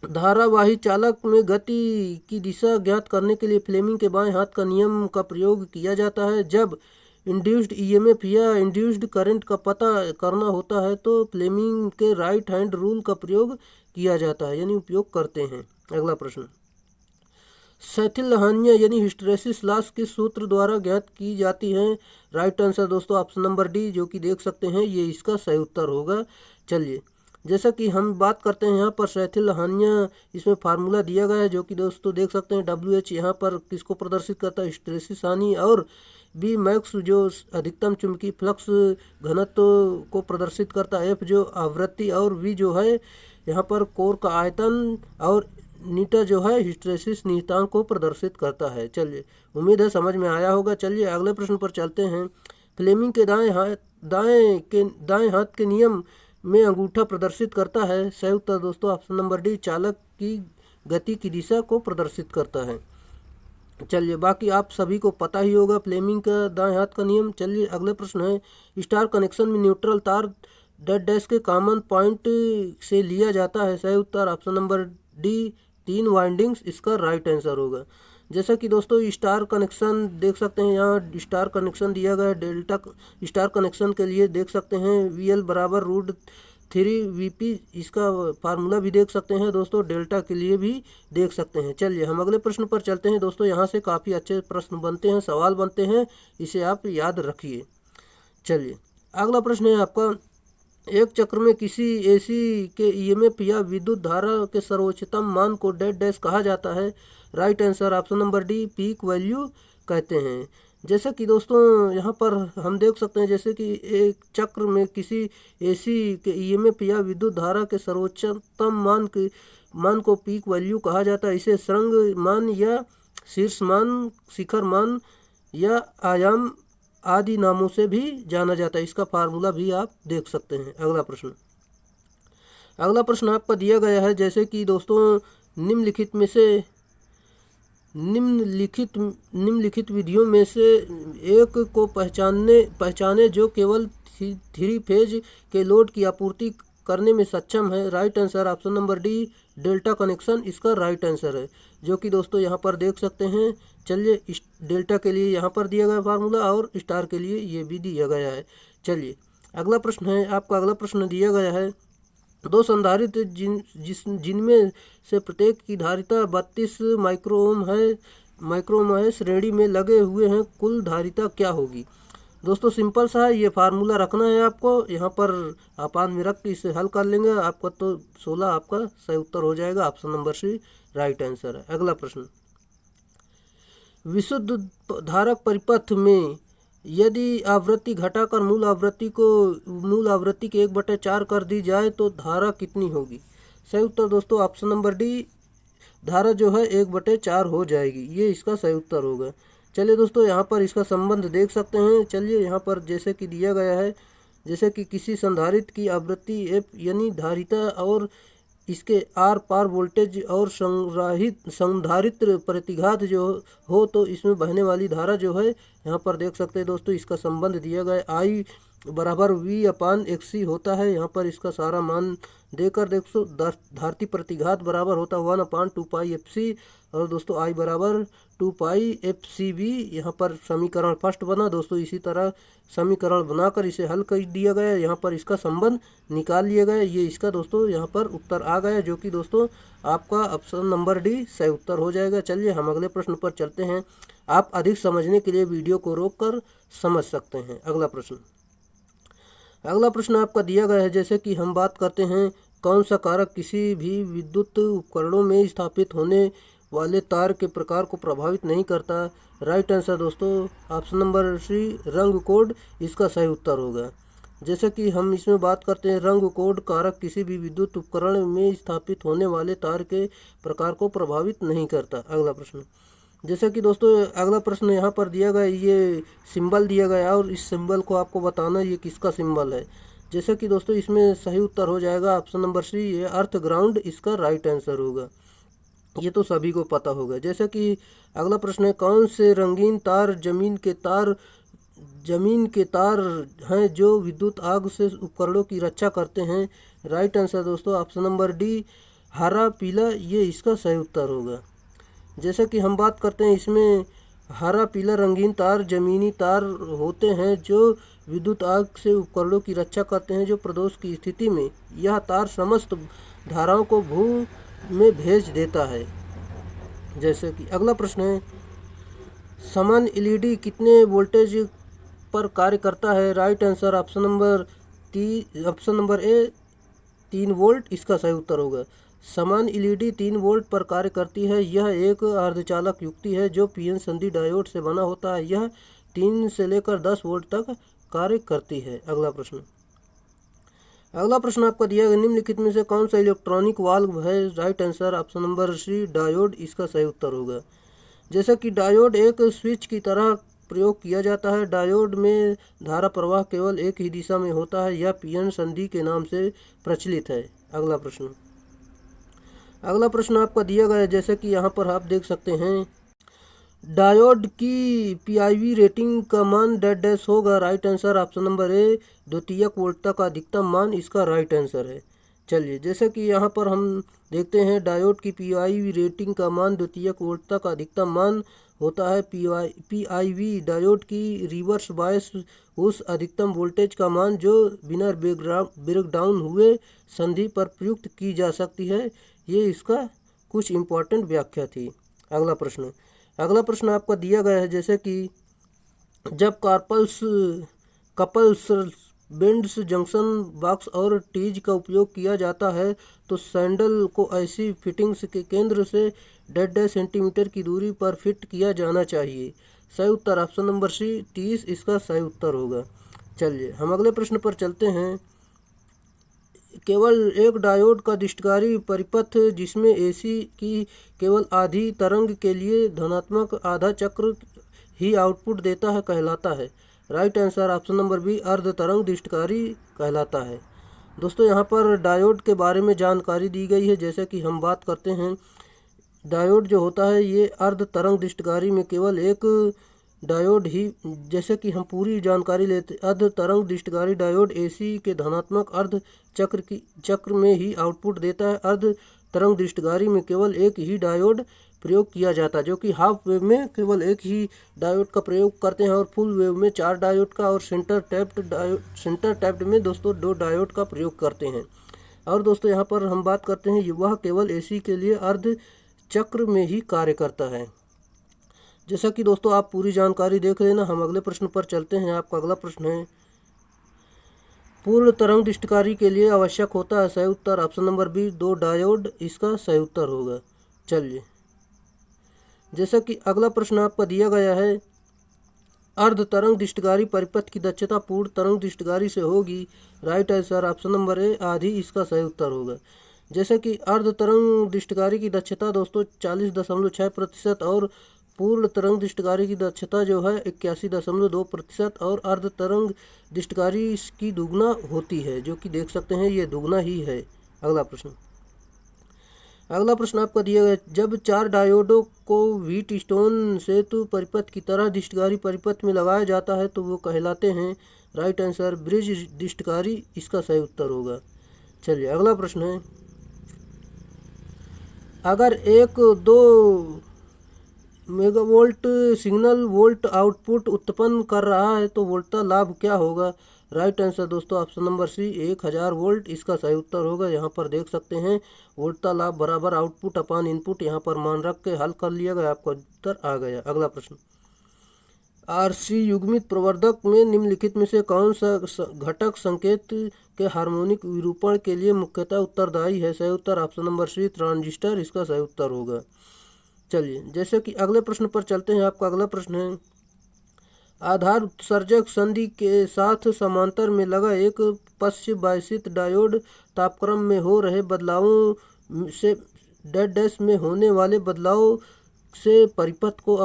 धारावाही चालक में गति की दिशा ज्ञात करने के लिए फ्लेमिंग के बाएं हाथ का नियम का प्रयोग किया जाता है। जब इंड्यूस्ड ईएमएफ या इंड्यूस्ड करंट का पता करना होता है तो फ्लेमिंग के राइट हैंड रूल का प्रयोग किया जाता है, यानी उपयोग करते हैं। अगला प्रश्न, शैथिल्यहानियाँ यानी हिस्टेरेसिस लॉस किस सूत्र द्वारा ज्ञात की जाती हैं? राइट आंसर दोस्तों ऑप्शन नंबर डी, जो कि देख सकते हैं ये इसका सही उत्तर होगा। चलिए, जैसा कि हम बात करते हैं यहाँ पर शैथिल्यहानियाँ, इसमें फार्मूला दिया गया है, जो कि दोस्तों देख सकते हैं WH यहाँ पर किसको प्रदर्शित करता है? हिस्टेरेसिस हानि, और बी मैक्स जो अधिकतम चुंबकीय फ्लक्स घनत्व को प्रदर्शित करता है, F जो आवृत्ति, और V जो है यहाँ पर कोर का आयतन, और नीटा जो है हिस्टेरेसिस नियतांक को प्रदर्शित करता है। चलिए, उम्मीद है समझ में आया होगा। चलिए अगले प्रश्न पर चलते हैं। फ्लेमिंग के दाएं हाथ के नियम में अंगूठा प्रदर्शित करता है? सही उत्तर दोस्तों ऑप्शन नंबर डी चालक की गति की दिशा को प्रदर्शित करता है। चलिए, बाकी आप सभी को पता ही होगा फ्लेमिंग का दाएं हाथ का नियम। चलिए अगले प्रश्न है, स्टार कनेक्शन में न्यूट्रल तार डैश के कॉमन पॉइंट से लिया जाता है? सही उत्तर ऑप्शन नंबर डी 3 वाइंडिंग्स इसका राइट आंसर होगा। जैसा कि दोस्तों स्टार कनेक्शन देख सकते हैं, यहाँ स्टार कनेक्शन दिया गया है। डेल्टा स्टार कनेक्शन के लिए देख सकते हैं VL बराबर √3 VP, इसका फार्मूला भी देख सकते हैं दोस्तों। डेल्टा के लिए भी देख सकते हैं। चलिए हम अगले प्रश्न पर चलते हैं दोस्तों। यहाँ से काफ़ी अच्छे प्रश्न बनते हैं, सवाल बनते हैं, इसे आप याद रखिए। चलिए अगला प्रश्न है आपका, एक चक्र में किसी AC के EMF या विद्युत धारा के सर्वोच्चतम मान को डैश कहा जाता है? Right answer option number D peak value कहते हैं। जैसा कि दोस्तों यहाँ पर हम देख सकते हैं, जैसे कि एक चक्र में किसी AC के EMF या विद्युत धारा के सर्वोच्चतम मान को पीक वैल्यू कहा जाता है। इसे श्रृंग मान या शीर्ष मान, शिखर मान या आयाम आदि नामों से भी जाना जाता है। इसका फार्मूला भी आप देख सकते हैं। अगला प्रश्न आपका दिया गया है, जैसे कि दोस्तों निम्नलिखित विधियों में से एक को पहचाने जो केवल 3 फेज के लोड की आपूर्ति करने में सक्षम है? Right answer option number D delta connection इसका राइट आंसर है, जो कि दोस्तों यहाँ पर देख सकते हैं। चलिए, इस डेल्टा के लिए यहाँ पर दिया गया फार्मूला और स्टार के लिए ये भी दिया गया है। चलिए अगला प्रश्न है आपका, अगला प्रश्न दिया गया है, 2 संधारित्र जिनमें से प्रत्येक की धारिता 32 माइक्रो ओम है, श्रेणी में लगे हुए हैं, कुल धारिता क्या होगी? दोस्तों सिंपल सा है, ये फार्मूला रखना है आपको, यहाँ पर अपान में रख के इसे हल कर लेंगे, आपका तो 16 आपका सही उत्तर हो जाएगा। Option number C right answer है। अगला प्रश्न, विशुद्ध धारक परिपथ में यदि आवृत्ति घटाकर मूल आवृत्ति के 1/4 कर दी जाए तो धारा कितनी होगी? सही उत्तर दोस्तों ऑप्शन नंबर डी, धारा जो है 1/4 हो जाएगी, ये इसका सही उत्तर होगा। चलिए दोस्तों यहाँ पर इसका संबंध देख सकते हैं। चलिए यहाँ पर जैसे कि दिया गया है, जैसे कि किसी संधारित्र की आवृत्ति एफ यानी धारिता और इसके आर पार वोल्टेज और संधारित्र प्रतिघात जो हो तो इसमें बहने वाली धारा जो है, यहाँ पर देख सकते हैं दोस्तों इसका संबंध दिया गया आई बराबर वी अपान एक्स सी होता है। यहाँ पर इसका सारा मान देकर देखो, धारती प्रतिघात बराबर होता है 1/2 एफ सी, और दोस्तों आई बराबर 2 एफ सी बी। यहाँ पर समीकरण फर्स्ट बना दोस्तों। इसी तरह समीकरण बनाकर इसे हल कर दिया गया, यहाँ पर इसका संबंध निकाल लिया गया। ये इसका दोस्तों यहाँ पर उत्तर आ गया, जो कि दोस्तों आपका ऑप्शन नंबर डी सही उत्तर हो जाएगा। चलिए हम अगले प्रश्न पर चलते हैं। आप अधिक समझने के लिए वीडियो को रोककर समझ सकते हैं। अगला प्रश्न आपका दिया गया है, जैसे कि हम बात करते हैं कौन सा कारक किसी भी विद्युत उपकरणों में स्थापित होने वाले तार के प्रकार को प्रभावित नहीं करता? राइट आंसर दोस्तों ऑप्शन नंबर सी रंग कोड इसका सही उत्तर होगा। जैसे कि हम इसमें बात करते हैं, रंग कोड कारक किसी भी विद्युत उपकरण में स्थापित होने वाले तार के प्रकार को प्रभावित नहीं करता। अगला प्रश्न, जैसे कि दोस्तों अगला प्रश्न यहाँ पर दिया गया, ये सिंबल दिया गया और इस सिंबल को आपको बताना ये किसका सिंबल है। जैसे कि दोस्तों इसमें सही उत्तर हो जाएगा ऑप्शन नंबर सी, ये अर्थ ग्राउंड इसका राइट आंसर होगा। ये तो सभी को पता होगा। जैसे कि अगला प्रश्न है, कौन से रंगीन तार जमीन के तार हैं जो विद्युत आग से उपकरणों की रक्षा करते हैं? राइट आंसर दोस्तों ऑप्शन नंबर डी हरा पीला, ये इसका सही उत्तर होगा। जैसे कि हम बात करते हैं इसमें हरा पीला रंगीन तार जमीनी तार होते हैं जो विद्युत आग से उपकरणों की रक्षा करते हैं, जो प्रदोष की स्थिति में यह तार समस्त धाराओं को भू में भेज देता है। जैसे कि अगला प्रश्न है, समान एलईडी कितने वोल्टेज पर कार्य करता है? राइट आंसर ऑप्शन नंबर ए 3 वोल्ट इसका सही उत्तर होगा। समान एलईडी 3 वोल्ट पर कार्य करती है। यह एक अर्धचालक युक्ति है जो पीएन संधि डायोड से बना होता है। यह 3 से लेकर 10 वोल्ट तक कार्य करती है। अगला प्रश्न आपका दिया गया, निम्नलिखित में से कौन सा इलेक्ट्रॉनिक वाल्व है? Right answer option number C diode इसका सही उत्तर होगा। जैसा कि डायोड एक स्विच की तरह प्रयोग किया जाता है। डायोड में धारा प्रवाह केवल एक ही दिशा में होता है। यह पीएन संधि के नाम से प्रचलित है। अगला प्रश्न आपका दिया गया है, जैसे कि यहाँ पर आप देख सकते हैं, डायोड की पीआईवी रेटिंग का मान डैश होगा। राइट आंसर ऑप्शन नंबर ए द्वितीयक वोल्टता का अधिकतम मान इसका राइट आंसर है। चलिए जैसे कि यहाँ पर हम देखते हैं, डायोड की पीआईवी रेटिंग का मान द्वितीयक वोल्टता का अधिकतम मान होता है। पीआईवी डायोड की रिवर्स बायस उस अधिकतम वोल्टेज का मान जो बिना ब्रेकडाउन हुए संधि पर प्रयुक्त की जा सकती है। ये इसका कुछ इम्पोर्टेंट व्याख्या थी। अगला प्रश्न आपका दिया गया है, जैसे कि जब कपल्स बेंड्स जंक्शन बॉक्स और टीज का उपयोग किया जाता है तो सैंडल को ऐसी फिटिंग्स के केंद्र से 1.5 सेंटीमीटर की दूरी पर फिट किया जाना चाहिए। सही उत्तर ऑप्शन नंबर सी 30 इसका सही उत्तर होगा। चलिए हम अगले प्रश्न पर चलते हैं। केवल एक डायोड का दृष्टिकारी परिपथ जिसमें एसी की केवल आधी तरंग के लिए धनात्मक आधा चक्र ही आउटपुट देता है कहलाता है। Right answer option number B अर्ध तरंग दृष्टिकारी कहलाता है। दोस्तों यहाँ पर डायोड के बारे में जानकारी दी गई है। जैसे कि हम बात करते हैं, डायोड जो होता है ये अर्ध तरंग दृष्टिकारी में केवल एक डायोड ही, जैसे कि हम पूरी जानकारी लेते, अर्ध तरंग दृष्टिकारी डायोड एसी के धनात्मक अर्ध चक्र में ही आउटपुट देता है। अर्ध तरंग दृष्टिकारी में केवल एक ही डायोड प्रयोग किया जाता है, जो कि हाफ वेव में केवल एक ही डायोड का प्रयोग करते हैं और फुल वेव में 4 डायोड का और सेंटर टैप्ड में दोस्तों 2 डायोड का प्रयोग करते हैं। और दोस्तों यहाँ पर हम बात करते हैं, वह केवल एसी के लिए अर्ध चक्र में ही कार्य करता है। जैसा कि दोस्तों आप पूरी जानकारी देख लेना, हम अगले प्रश्न पर चलते हैं। आपका अगला प्रश्न है, पूर्ण तरंग दृष्टिकारी के लिए आवश्यक होता है। सही उत्तर ऑप्शन नंबर बी 2 डायोड इसका सही उत्तर होगा। चलिए, जैसा कि अगला प्रश्न आपका दिया गया है, अर्ध तरंग दृष्टिकारी परिपथ की दक्षता पूर्ण तरंग दृष्टिकारी से होगी। राइट आंसर ऑप्शन नंबर ए आधी इसका सही उत्तर होगा। जैसे कि अर्ध तरंग दृष्टिकारी की दक्षता दोस्तों 40.6% और पूर्ण तरंग दृष्टिकारी की दक्षता जो है 81.2% और अर्ध तरंग दृष्टिकारी की दुगना होती है, जो कि देख सकते हैं ये दुगना ही है। अगला प्रश्न आपका दिया गया, जब 4 डायोडों को व्हीट स्टोन सेतु परिपथ की तरह दृष्टिकारी परिपथ में लगाया जाता है तो वो कहलाते हैं। राइट आंसर ब्रिज दृष्टिकारी इसका सही उत्तर होगा। चलिए, अगला प्रश्न है, अगर एक 2 मेगावोल्ट सिग्नल वोल्ट आउटपुट उत्पन्न कर रहा है तो वोल्टता लाभ क्या होगा। राइट आंसर दोस्तों ऑप्शन नंबर सी 1000 वोल्ट इसका सही उत्तर होगा। यहाँ पर देख सकते हैं वोल्टता लाभ बराबर आउटपुट अपान इनपुट, यहाँ पर मान रख के हल कर लिया गया, आपका उत्तर आ गया। अगला प्रश्न, आरसी युग्मित प्रवर्धक में निम्नलिखित में से कौन सा घटक संकेत के हार्मोनिक विरूपण के लिए मुख्यतः उत्तरदायी है। सही उत्तर ऑप्शन नंबर सी ट्रांजिस्टर इसका सही उत्तर होगा। चलिए, जैसे कि अगले प्रश्न पर चलते हैं। आपका अगला प्रश्न है, आधार उत्सर्जक संधि के साथ समांतर में लगा एक पश्च बायसित डायोड तापक्रम में हो रहे बदलावों से डैश में होने वाले बदलाव से परिपथ को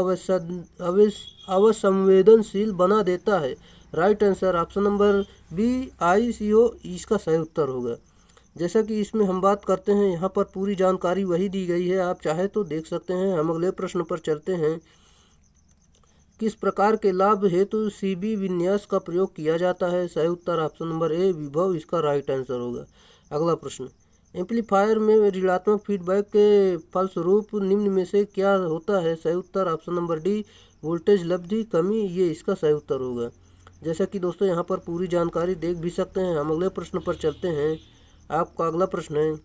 अवसंवेदनशील बना देता है। Right answer option number B ICO इसका सही उत्तर होगा। जैसा कि इसमें हम बात करते हैं, यहाँ पर पूरी जानकारी वही दी गई है, आप चाहे तो देख सकते हैं। हम अगले प्रश्न पर चलते हैं, किस प्रकार के लाभ हेतु CB विन्यास का प्रयोग किया जाता है। सही उत्तर ऑप्शन नंबर ए विभव इसका राइट आंसर होगा। अगला प्रश्न, एम्पलीफायर में ऋणात्मक फीडबैक के फलस्वरूप निम्न में से क्या होता है। सही उत्तर ऑप्शन नंबर डी वोल्टेज लब्धि कमी, ये इसका सही उत्तर होगा। जैसा कि दोस्तों यहाँ पर पूरी जानकारी देख भी सकते हैं। हम अगले प्रश्न पर चलते हैं। आपका अगला प्रश्न है,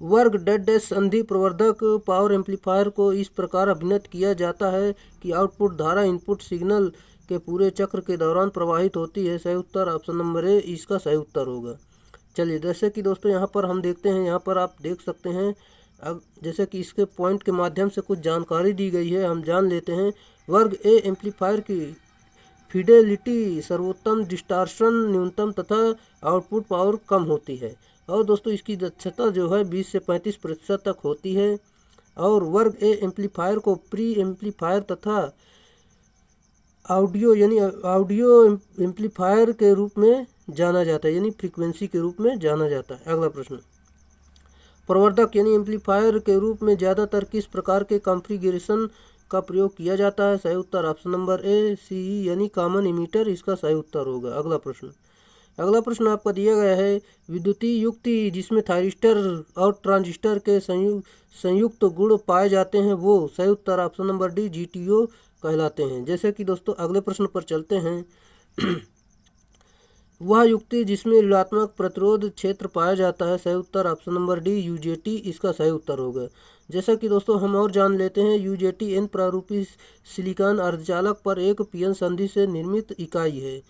वर्ग डैश संधि प्रवर्धक पावर एम्पलीफायर को इस प्रकार अभिन्नत किया जाता है कि आउटपुट धारा इनपुट सिग्नल के पूरे चक्र के दौरान प्रवाहित होती है। सही उत्तर ऑप्शन नंबर ए इसका सही उत्तर होगा। चलिए, जैसे कि दोस्तों यहाँ पर हम देखते हैं, यहाँ पर आप देख सकते हैं, अब जैसे कि इसके पॉइंट के माध्यम से कुछ जानकारी दी गई है, हम जान लेते हैं। वर्ग ए एम्पलीफायर की फिडेलिटी सर्वोत्तम, डिस्टॉर्शन न्यूनतम तथा आउटपुट पावर कम होती है और दोस्तों इसकी दक्षता जो है 20 से 35% तक होती है। और वर्ग ए एम्पलीफायर को प्री एम्पलीफायर तथा ऑडियो एम्पलीफायर के रूप में जाना जाता है, यानी फ्रीक्वेंसी के रूप में जाना जाता है। अगला प्रश्न, प्रवर्धक यानी एम्पलीफायर के रूप में ज़्यादातर किस प्रकार के कॉन्फ़िगरेशन का प्रयोग किया जाता है। सही उत्तर ऑप्शन नंबर ए CE यानी कॉमन इमीटर इसका सही उत्तर होगा। अगला प्रश्न आपका दिया गया है, विद्युतीय युक्ति जिसमें थायरिस्टर और ट्रांजिस्टर के संयुक्त गुण पाए जाते हैं वो। सही उत्तर ऑप्शन नंबर डी GTO कहलाते हैं। जैसे कि दोस्तों अगले प्रश्न पर चलते हैं, वह युक्ति जिसमें ऋणात्मक प्रतिरोध क्षेत्र पाया जाता है। सही उत्तर ऑप्शन नंबर डी UJT इसका सही उत्तर होगा। जैसा कि दोस्तों हम और जान लेते हैं, UJT N प्रारूपी सिलिकॉन अर्धचालक पर एक PN संधि से निर्मित इकाई है।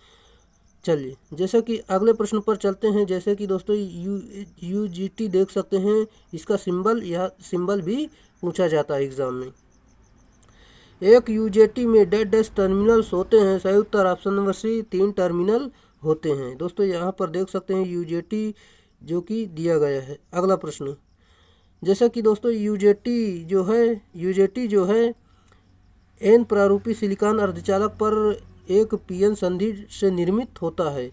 चलिए, जैसे कि अगले प्रश्न पर चलते हैं। जैसे कि दोस्तों UGT देख सकते हैं, इसका सिंबल भी पूछा जाता है एग्जाम में। एक UJT में डैश टर्मिनल्स होते हैं। सही उत्तर ऑप्शन नंबर सी 3 टर्मिनल होते हैं। दोस्तों यहाँ पर देख सकते हैं UJT जो कि दिया गया है। अगला प्रश्न, जैसा कि दोस्तों UJT जो है N प्रारूपी सिलिकॉन अर्धचालक पर एक PN संधि से निर्मित होता है।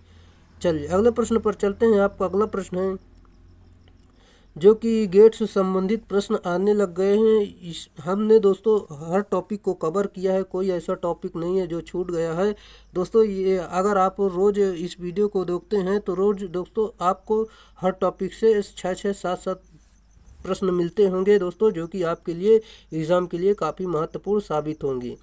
चलिए, अगले प्रश्न पर चलते हैं। आपका अगला प्रश्न है, जो कि गेट से संबंधित प्रश्न आने लग गए हैं। हमने दोस्तों हर टॉपिक को कवर किया है, कोई ऐसा टॉपिक नहीं है जो छूट गया है। दोस्तों ये अगर आप रोज़ इस वीडियो को देखते हैं तो रोज़ दोस्तों आपको हर टॉपिक से 6-6, 7-7 प्रश्न मिलते होंगे दोस्तों, जो कि आपके लिए एग्ज़ाम के लिए काफ़ी महत्वपूर्ण साबित होंगे।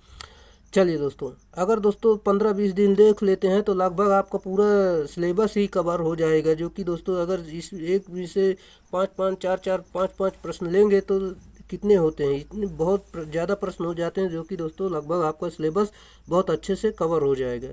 चलिए दोस्तों, अगर दोस्तों 15-20 दिन देख लेते हैं तो लगभग आपका पूरा सिलेबस ही कवर हो जाएगा। जो कि दोस्तों अगर इस एक से 5-5, 4-4, 5-5 प्रश्न लेंगे तो कितने होते हैं। इतने बहुत ज़्यादा प्रश्न हो जाते हैं जो कि दोस्तों लगभग आपका सिलेबस बहुत अच्छे से कवर हो जाएगा।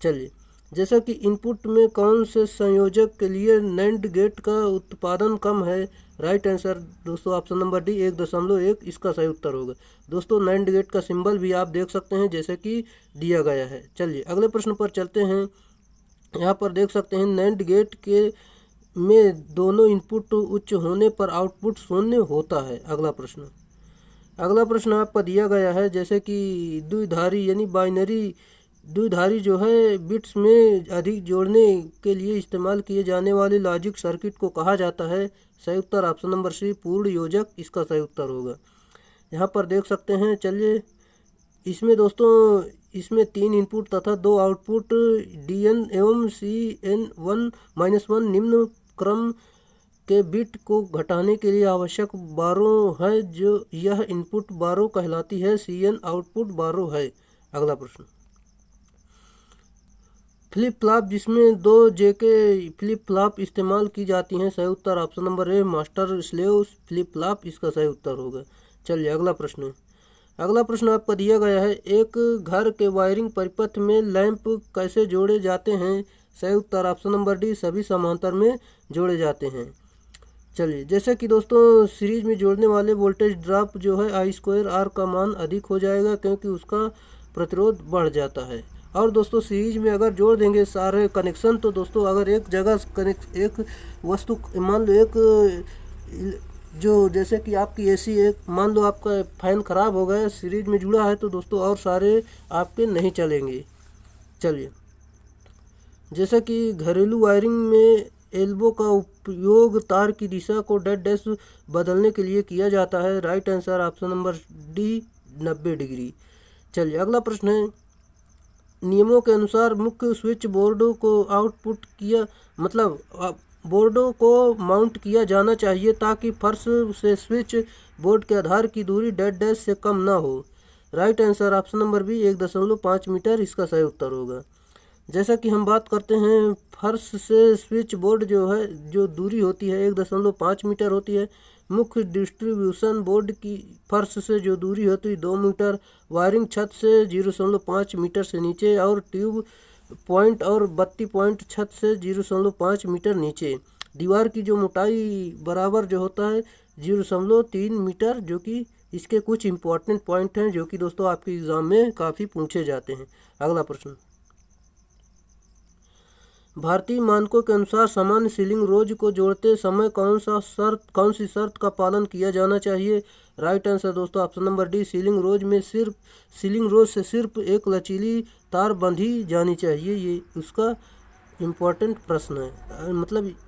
चलिए, जैसा कि इनपुट में कौन से संयोजक के लिए नैंड गेट का उत्पादन कम है। राइट आंसर दोस्तों ऑप्शन नंबर डी 1.1 इसका सही उत्तर होगा। दोस्तों नैंड गेट का सिंबल भी आप देख सकते हैं जैसे कि दिया गया है। चलिए अगले प्रश्न पर चलते हैं। यहाँ पर देख सकते हैं नैंड गेट के में दोनों इनपुट उच्च होने पर आउटपुट शून्य होता है। अगला प्रश्न आपका दिया गया है जैसे कि द्विधारी यानी बाइनरी द्विधारी जो है बिट्स में अधिक जोड़ने के लिए इस्तेमाल किए जाने वाले लॉजिक सर्किट को कहा जाता है। सही उत्तर ऑप्शन नंबर सी पूर्ण योजक इसका सही उत्तर होगा। यहाँ पर देख सकते हैं। चलिए इसमें दोस्तों इसमें 3 इनपुट तथा 2 आउटपुट DN एवं CN1-1 निम्न क्रम के बिट को घटाने के लिए आवश्यक बारों है जो यह इनपुट बारों कहलाती है। CN आउटपुट बारों है। अगला प्रश्न, फ्लिप फ्लॉप जिसमें 2 JK फ्लिप फ्लॉप इस्तेमाल की जाती हैं। सही उत्तर option number A master slave flip flop इसका सही उत्तर होगा। चलिए अगला प्रश्न आपका दिया गया है एक घर के वायरिंग परिपथ में लैंप कैसे जोड़े जाते हैं। सही उत्तर ऑप्शन नंबर डी सभी समांतर में जोड़े जाते हैं। चलिए जैसे कि दोस्तों सीरीज में जोड़ने वाले वोल्टेज ड्रॉप जो है I2R का मान अधिक हो जाएगा क्योंकि उसका प्रतिरोध बढ़ जाता है। और दोस्तों सीरीज में अगर जोड़ देंगे सारे कनेक्शन तो दोस्तों अगर एक जगह एक वस्तु मान लो एक जो जैसे कि आपकी AC एक मान लो आपका फैन ख़राब हो गया सीरीज में जुड़ा है तो दोस्तों और सारे आपके नहीं चलेंगे। चलिए जैसा कि घरेलू वायरिंग में एल्बो का उपयोग तार की दिशा को डेड डैश बदलने के लिए किया जाता है। Right answer option number D 90 degree. चलिए अगला प्रश्न है नियमों के अनुसार मुख्य स्विच बोर्ड को आउटपुट किया बोर्डों को माउंट किया जाना चाहिए ताकि फर्श से स्विच बोर्ड के आधार की दूरी डेड डैश से कम ना हो। Right answer option number B 1.5 metre इसका सही उत्तर होगा। जैसा कि हम बात करते हैं फर्श से स्विच बोर्ड जो है जो दूरी होती है 1.5 मीटर होती है। मुख्य डिस्ट्रीब्यूशन बोर्ड की फर्श से जो दूरी होती है 2 मीटर। वायरिंग छत से 0.5 मीटर से नीचे और ट्यूब पॉइंट और बत्ती पॉइंट छत से 0.5 मीटर नीचे। दीवार की जो मोटाई बराबर जो होता है 0.3 मीटर जो कि इसके कुछ इम्पोर्टेंट पॉइंट हैं जो कि दोस्तों आपके एग्ज़ाम में काफ़ी पूछे जाते हैं। अगला प्रश्न भारतीय मानकों के अनुसार सामान्य सीलिंग रोज को जोड़ते समय कौन सी शर्त का पालन किया जाना चाहिए। राइट आंसर दोस्तों ऑप्शन नंबर डी सीलिंग रोज से सिर्फ एक लचीली तार बंधी जानी चाहिए। ये उसका इम्पोर्टेंट प्रश्न है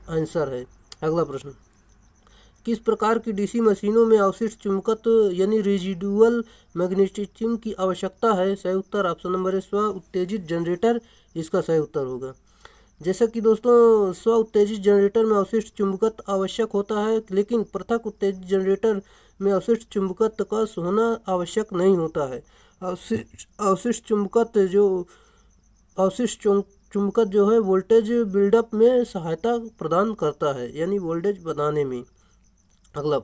आंसर है। अगला प्रश्न किस प्रकार की DC मशीनों में अवशिष्ट चुंबकत्व यानी रेजिडुअल मैग्नेटिज्म की आवश्यकता है। सही उत्तर ऑप्शन नंबर है स्व उत्तेजित जनरेटर इसका सही उत्तर होगा। जैसा कि दोस्तों स्व उत्तेजित जनरेटर में अवशिष्ट चुंबकत्व आवश्यक होता है लेकिन पृथक उत्तेजित जनरेटर में अवशिष्ट चुंबकत्व का होना आवश्यक नहीं होता है। अवशिष्ट चुंबकत्व जो है वोल्टेज बिल्डअप में सहायता प्रदान करता है यानी वोल्टेज बनाने में। अगला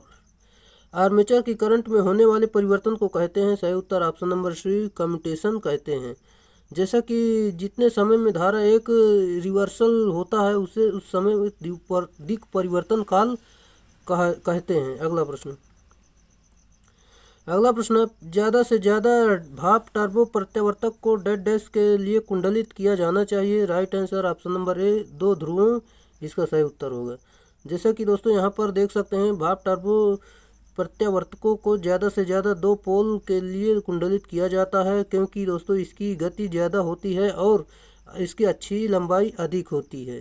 आर्मेचर की करंट में होने वाले परिवर्तन को कहते हैं। सही उत्तर ऑप्शन नंबर सी कम्यूटेशन कहते हैं। जैसा कि जितने समय में धारा एक रिवर्सल होता है उसे उस समय दिक् परिवर्तन काल कहते हैं। अगला प्रश्न ज़्यादा से ज़्यादा भाप टर्बो प्रत्यावर्तक को डेड डैश के लिए कुंडलित किया जाना चाहिए। राइट आंसर ऑप्शन नंबर ए 2 ध्रुवों इसका सही उत्तर होगा। जैसा कि दोस्तों यहाँ पर देख सकते हैं भाप टर्बो प्रत्यावर्तकों को ज़्यादा से ज़्यादा 2 पोल के लिए कुंडलित किया जाता है क्योंकि दोस्तों इसकी गति ज़्यादा होती है और इसकी अच्छी लंबाई अधिक होती है।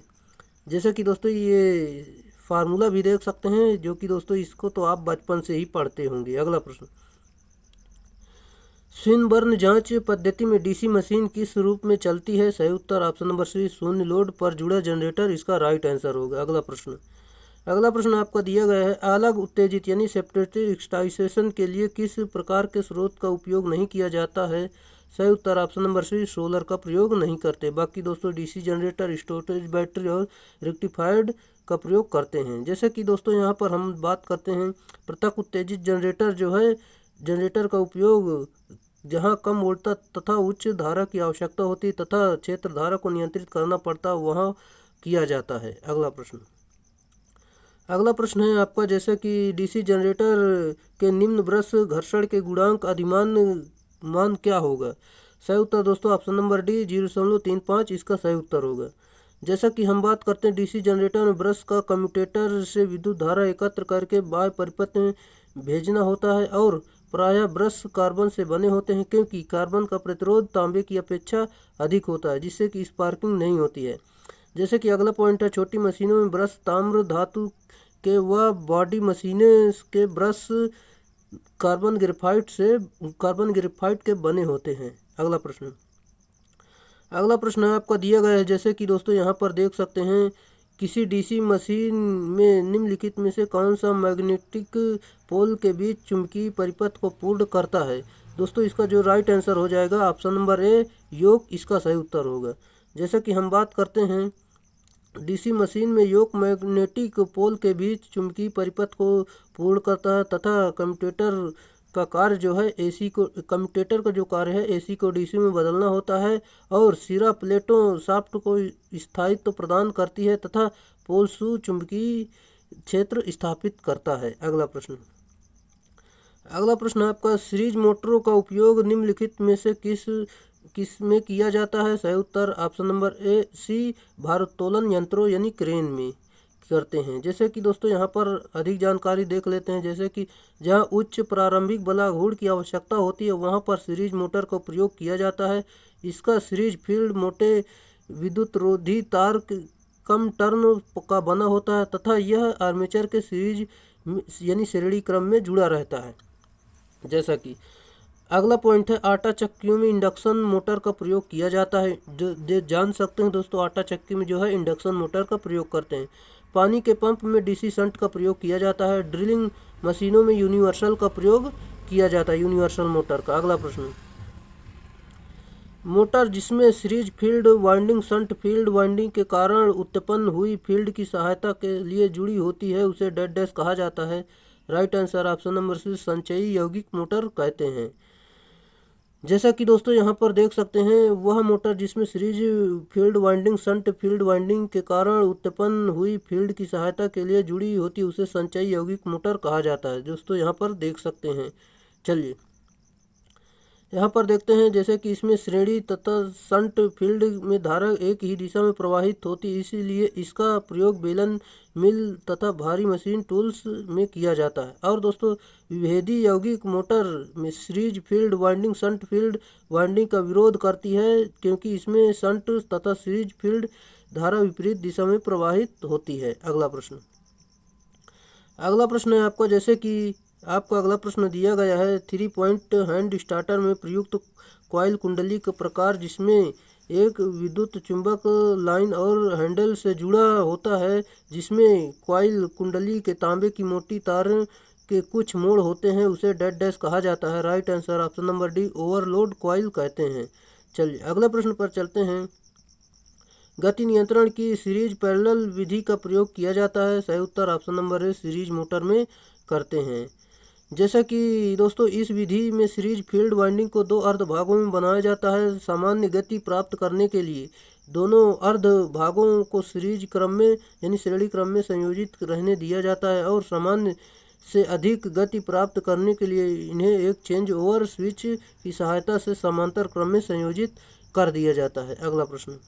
जैसा कि दोस्तों ये फार्मूला भी देख सकते हैं जो कि दोस्तों इसको तो आप बचपन से ही पढ़ते होंगे। अगला प्रश्न स्विनबर्न जांच पद्धति में DC मशीन किस रूप में चलती है। सही उत्तर ऑप्शन नंबर सी शून्य लोड पर जुड़ा जनरेटर इसका राइट आंसर होगा। अगला प्रश्न आपका दिया गया है अलग उत्तेजित यानी सेपरेटरी एक्साइटेशन के लिए किस प्रकार के स्रोत का उपयोग नहीं किया जाता है। सही उत्तर ऑप्शन नंबर सी सोलर का प्रयोग नहीं करते। बाकी दोस्तों DC जनरेटर स्टोरेज बैटरी और रेक्टिफाइड का प्रयोग करते हैं। जैसे कि दोस्तों यहाँ पर हम बात करते हैं पृथक उत्तेजित जनरेटर जो है, जनरेटर का उपयोग जहाँ कम वोल्टता तथा उच्च धारा की आवश्यकता होती है तथा क्षेत्र धारा को नियंत्रित करना पड़ता वहाँ किया जाता है। अगला प्रश्न है आपका, जैसे कि डीसी जनरेटर के निम्न ब्रश घर्षण के गुणांक अधिमान मान क्या होगा? सही उत्तर दोस्तों ऑप्शन नंबर डी 0.35 इसका सही उत्तर होगा। जैसा कि हम बात करते हैं डीसी जनरेटर में ब्रश का कम्यूटेटर से विद्युत धारा एकत्र करके बाह्य परिपथ में भेजना होता है और प्रायः ब्रश कार्बन से बने होते हैं क्योंकि कार्बन का प्रतिरोध तांबे की अपेक्षा अधिक होता है जिससे कि स्पार्किंग नहीं होती है। जैसे कि अगला पॉइंट है, छोटी मशीनों में ब्रश ताम्र धातु के व बॉडी मशीनें के ब्रश कार्बन ग्रेफाइट के बने होते हैं। अगला प्रश्न है आपका दिया गया है, जैसे कि दोस्तों यहाँ पर देख सकते हैं किसी डीसी मशीन में निम्नलिखित में से कौन सा मैग्नेटिक पोल के बीच चुंबकीय परिपथ को पूर्ण करता है? दोस्तों इसका जो राइट आंसर हो जाएगा ऑप्शन नंबर ए योक इसका सही उत्तर होगा। जैसा कि हम बात करते हैं डीसी मशीन में योक मैग्नेटिक पोल के बीच चुंबकीय परिपथ को पूर्ण करता है तथा कम्यूटेटर का कार्य जो है कम्यूटेटर का जो कार्य है एसी को डीसी में बदलना होता है और सिरा प्लेटों शाफ्ट को स्थायित्व प्रदान करती है तथा पोल सु चुंबकीय क्षेत्र स्थापित करता है। अगला प्रश्न आपका, सीरीज मोटरों का उपयोग निम्नलिखित में से किस में किया जाता है? सही उत्तर ऑप्शन नंबर ए सी भारोत्तोलन यंत्रों यानी क्रेन में करते हैं। जैसे कि दोस्तों यहाँ पर अधिक जानकारी देख लेते हैं, जैसे कि जहाँ उच्च प्रारंभिक बलाघूर्ण की आवश्यकता होती है वहाँ पर सीरीज मोटर का प्रयोग किया जाता है। इसका सीरीज फील्ड मोटे विद्युत रोधी तार कम टर्न का बना होता है तथा यह आर्मेचर के सीरीज यानी श्रेणी क्रम में जुड़ा रहता है। जैसा कि अगला पॉइंट है, आटा चक्कियों में इंडक्शन मोटर का प्रयोग किया जाता है। जो जान सकते हैं दोस्तों आटा चक्की में जो है इंडक्शन मोटर का प्रयोग करते हैं। पानी के पंप में डीसी शंट का प्रयोग किया जाता है। ड्रिलिंग मशीनों में यूनिवर्सल का प्रयोग किया जाता है, यूनिवर्सल मोटर का। अगला प्रश्न, मोटर जिसमें series field winding shunt field winding के कारण उत्पन्न हुई फील्ड की सहायता के लिए जुड़ी होती है उसे डेड डैश कहा जाता है। Right answer option number C संचयी यौगिक मोटर कहते हैं। जैसा कि दोस्तों यहाँ पर देख सकते हैं वह मोटर जिसमें series field winding shunt field winding के कारण उत्पन्न हुई फील्ड की सहायता के लिए जुड़ी होती है उसे संचयी यौगिक मोटर कहा जाता है। दोस्तों यहाँ पर देख सकते हैं, चलिए यहाँ पर देखते हैं जैसे कि इसमें श्रेणी तथा शंट फील्ड में धारा एक ही दिशा में प्रवाहित होती है, इसीलिए इसका प्रयोग बेलन मिल तथा भारी मशीन टूल्स में किया जाता है। और दोस्तों विभेदी यौगिक मोटर में series field winding shunt field winding का विरोध करती है क्योंकि इसमें शंट तथा सीरीज फील्ड धारा विपरीत दिशा में प्रवाहित होती है। अगला प्रश्न है आपका, जैसे कि आपका अगला प्रश्न दिया गया है 3 पॉइंट हैंड स्टार्टर में प्रयुक्त कॉइल कुंडली का प्रकार जिसमें एक विद्युत चुंबक लाइन और हैंडल से जुड़ा होता है जिसमें कॉइल कुंडली के तांबे की मोटी तार के कुछ मोड़ होते हैं उसे डेड डैश कहा जाता है। Right answer option number D overload coil कहते हैं। चलिए अगले प्रश्न पर चलते हैं। गति नियंत्रण की सीरीज पैरेलल विधि का प्रयोग किया जाता है। सही उत्तर option number A series motor में करते हैं। जैसा कि दोस्तों इस विधि में सीरीज फील्ड वाइंडिंग को 2 अर्ध भागों में बनाया जाता है। सामान्य गति प्राप्त करने के लिए दोनों अर्ध भागों को सीरीज क्रम में यानी श्रेणी क्रम में संयोजित रहने दिया जाता है और सामान्य से अधिक गति प्राप्त करने के लिए इन्हें एक चेंज ओवर स्विच की सहायता से समांतर क्रम में संयोजित कर दिया जाता है। अगला प्रश्न,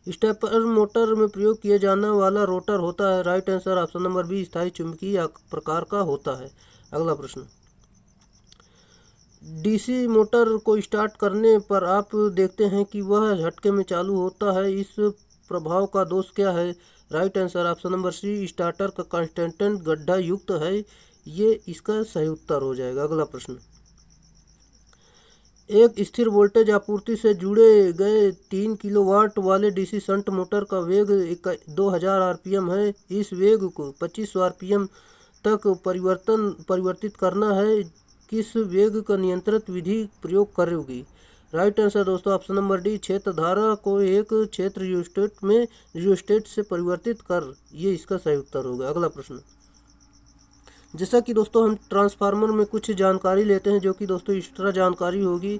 स्टेपर मोटर में प्रयोग किया जाने वाला रोटर होता है। Right answer option number B स्थायी चुंबकीय प्रकार का होता है। अगला प्रश्न, डीसी मोटर को स्टार्ट करने पर आप देखते हैं कि वह झटके में चालू होता है, इस प्रभाव का दोष क्या है? Right answer option number C starter का कंस्टेंट गड्ढा युक्त है, ये इसका सही उत्तर हो जाएगा। अगला प्रश्न, एक स्थिर वोल्टेज आपूर्ति से जुड़े गए 3 किलोवाट वाले डीसी शंट मोटर का वेग 2000 आरपीएम है। इस वेग को 2500 आरपीएम तक परिवर्तित करना है, किस वेग का नियंत्रित विधि प्रयोग करेगी? राइट आंसर दोस्तों ऑप्शन नंबर डी, क्षेत्र धारा को एक क्षेत्र रियोस्टेट से परिवर्तित कर, ये इसका सही उत्तर होगा। अगला प्रश्न, जैसा कि दोस्तों हम ट्रांसफार्मर में कुछ जानकारी लेते हैं जो कि दोस्तों इस तरह जानकारी होगी।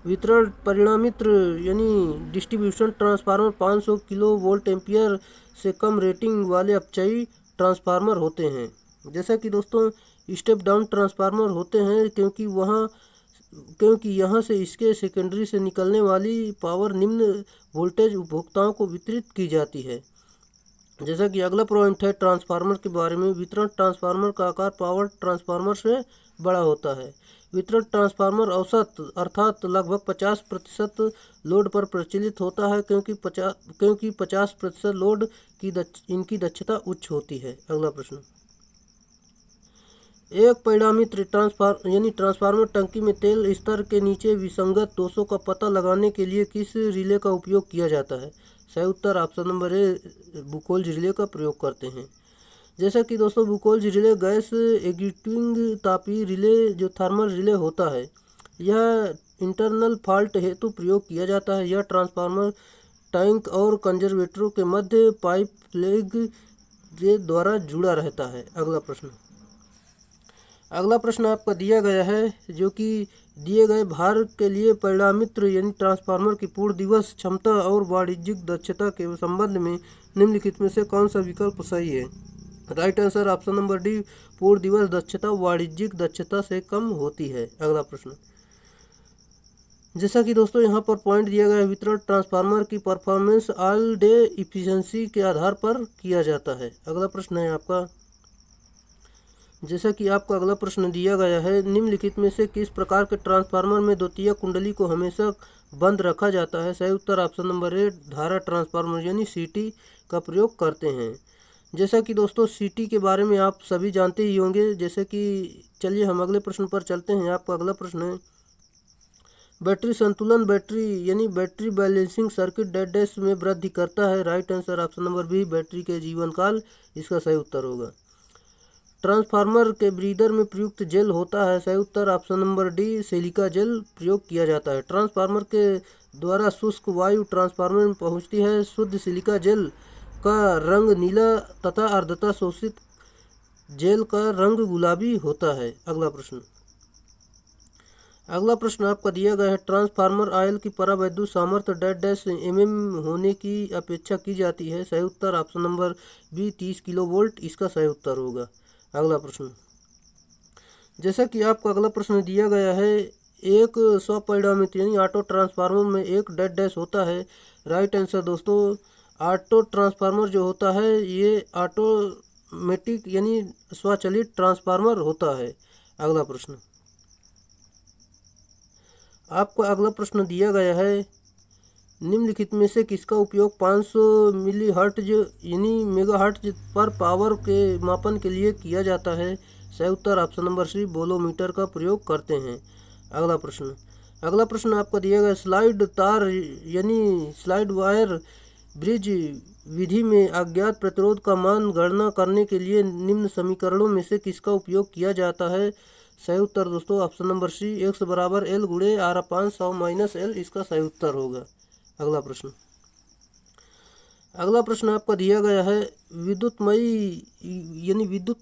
वितरण परिणामित यानी distribution transformer 500 kilo volt ampere से कम रेटिंग वाले अपचयी ट्रांसफार्मर होते हैं। जैसा कि दोस्तों स्टेप डाउन ट्रांसफार्मर होते हैं क्योंकि यहाँ से इसके सेकेंडरी से निकलने वाली पावर निम्न वोल्टेज उपभोक्ताओं को वितरित की जाती है। जैसा कि अगला पॉइंट है ट्रांसफार्मर के बारे में, वितरण ट्रांसफार्मर का आकार पावर ट्रांसफार्मर से बड़ा होता है। वितरण ट्रांसफार्मर औसत अर्थात लगभग 50% लोड पर प्रचलित होता है क्योंकि 50% लोड की इनकी दक्षता उच्च होती है। अगला प्रश्न, एक परिणामित ट्रांसफार्मर टंकी में तेल स्तर के नीचे विसंगत दोषों का पता लगाने के लिए किस रिले का उपयोग किया जाता है? सही उत्तर ऑप्शन नंबर ए, बुकोल्ज रिले का प्रयोग करते हैं। जैसा कि दोस्तों बुकोल्ज रिले गैस एग्जीक्यूटिंग तापीय रिले जो थर्मल रिले होता है, यह इंटरनल फॉल्ट हेतु प्रयोग किया जाता है। यह ट्रांसफार्मर टैंक और कंजर्वेटरों के मध्य पाइप प्लग के द्वारा जुड़ा रहता है। अगला प्रश्न आपका दिया गया है जो कि दिए गए भार के लिए परिणामित यानी ट्रांसफार्मर की पूर्ण दिवस क्षमता और वाणिज्यिक दक्षता के संबंध में निम्नलिखित में से कौन सा विकल्प सही है? Right answer option number D, पूर्ण दिवस दक्षता वाणिज्यिक दक्षता से कम होती है। अगला प्रश्न, जैसा कि दोस्तों यहाँ पर पॉइंट दिया गया है, वितरण ट्रांसफार्मर की परफॉर्मेंस ऑल डे इफिशिएंसी के आधार पर किया जाता है। अगला प्रश्न है आपका, जैसा कि आपका अगला प्रश्न दिया गया है, निम्नलिखित में से किस प्रकार के ट्रांसफार्मर में द्वितीयक कुंडली को हमेशा बंद रखा जाता है? सही उत्तर ऑप्शन नंबर ए, धारा ट्रांसफार्मर यानी सीटी का प्रयोग करते हैं। जैसा कि दोस्तों सीटी के बारे में आप सभी जानते ही होंगे। जैसे कि चलिए हम अगले प्रश्न पर चलते हैं। आपका अगला प्रश्न है, बैटरी संतुलन battery balancing circuit dead dash में वृद्धि करता है। Right answer option number B, battery के जीवन काल, इसका सही उत्तर होगा। ट्रांसफार्मर के ब्रीदर में प्रयुक्त जेल होता है। सही उत्तर option number D, silica gel प्रयोग किया जाता है। ट्रांसफार्मर के द्वारा शुष्क वायु ट्रांसफार्मर में पहुंचती है। शुद्ध सिलिका जेल का रंग नीला तथा आर्द्रता शोषित जेल का रंग गुलाबी होता है। अगला प्रश्न आपका दिया गया है, ट्रांसफार्मर आयल की परावैद्युत सामर्थ्य डेड डैश mm होने की अपेक्षा की जाती है। सही उत्तर option number B, 30 kilo volt, इसका सही उत्तर होगा। अगला प्रश्न, जैसा कि आपको अगला प्रश्न दिया गया है, एक स्वपरिणामित यानी ऑटो ट्रांसफार्मर में एक डेड डैश होता है। राइट आंसर दोस्तों, ऑटो ट्रांसफार्मर जो होता है ये ऑटोमेटिक यानी स्वचालित ट्रांसफार्मर होता है। अगला प्रश्न, आपको अगला प्रश्न दिया गया है, निम्नलिखित में से किसका उपयोग 500 मिली हर्ट्ज यानी मेगा हर्ट्ज पर पावर के मापन के लिए किया जाता है? सही उत्तर ऑप्शन नंबर सी, वोल्टमीटर का प्रयोग करते हैं। अगला प्रश्न आपका दिया गया, स्लाइड तार यानी स्लाइड वायर ब्रिज विधि में अज्ञात प्रतिरोध का मान गणना करने के लिए निम्न समीकरणों में से किसका उपयोग किया जाता है? सही उत्तर दोस्तों ऑप्शन नंबर सी, x बराबर L गुणे R/100 माइनस L, इसका सही उत्तर होगा। अगला प्रश्न आपका दिया गया है, विद्युत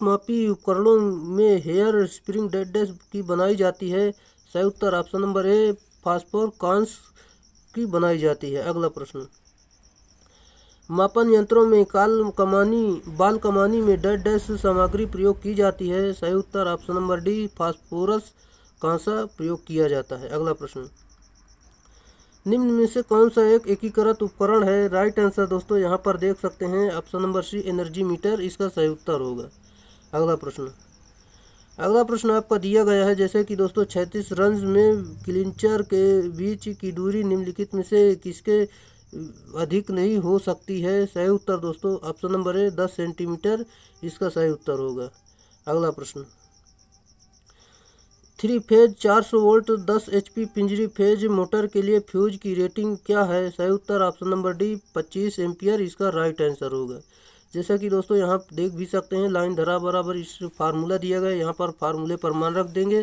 मापी उपकरणों में हेयर स्प्रिंग डेड डैश की बनाई जाती है। सही उत्तर option number A, phosphor cones की बनाई जाती है। अगला प्रश्न, मापन यंत्रों में बाल कमानी में डेड डैश सामग्री प्रयोग की जाती है। सही उत्तर ऑप्शन नंबर डी, फास्फोरस कांसा प्रयोग किया जाता है। अगला प्रश्न, निम्न में से कौन सा एक एकीकृत उपकरण है? राइट आंसर दोस्तों यहाँ पर देख सकते हैं option number C, energy meter, इसका सही उत्तर होगा। अगला प्रश्न आपका दिया गया है, जैसे कि दोस्तों 36 रन्स में क्लिंचर के बीच की दूरी निम्नलिखित में से किसके अधिक नहीं हो सकती है? सही उत्तर दोस्तों ऑप्शन नंबर ए, 10 सेंटीमीटर, इसका सही उत्तर होगा। अगला प्रश्न, 3 phase 400 volt 10 HP Pinjari phase motor के लिए फ्यूज की रेटिंग क्या है? सही उत्तर ऑप्शन नंबर डी, 25 एम्पियर, इसका राइट आंसर होगा। जैसा कि दोस्तों यहाँ देख भी सकते हैं, लाइन धरा बराबर इस फार्मूला दिया गया है, यहाँ पर फार्मूले पर मान रख देंगे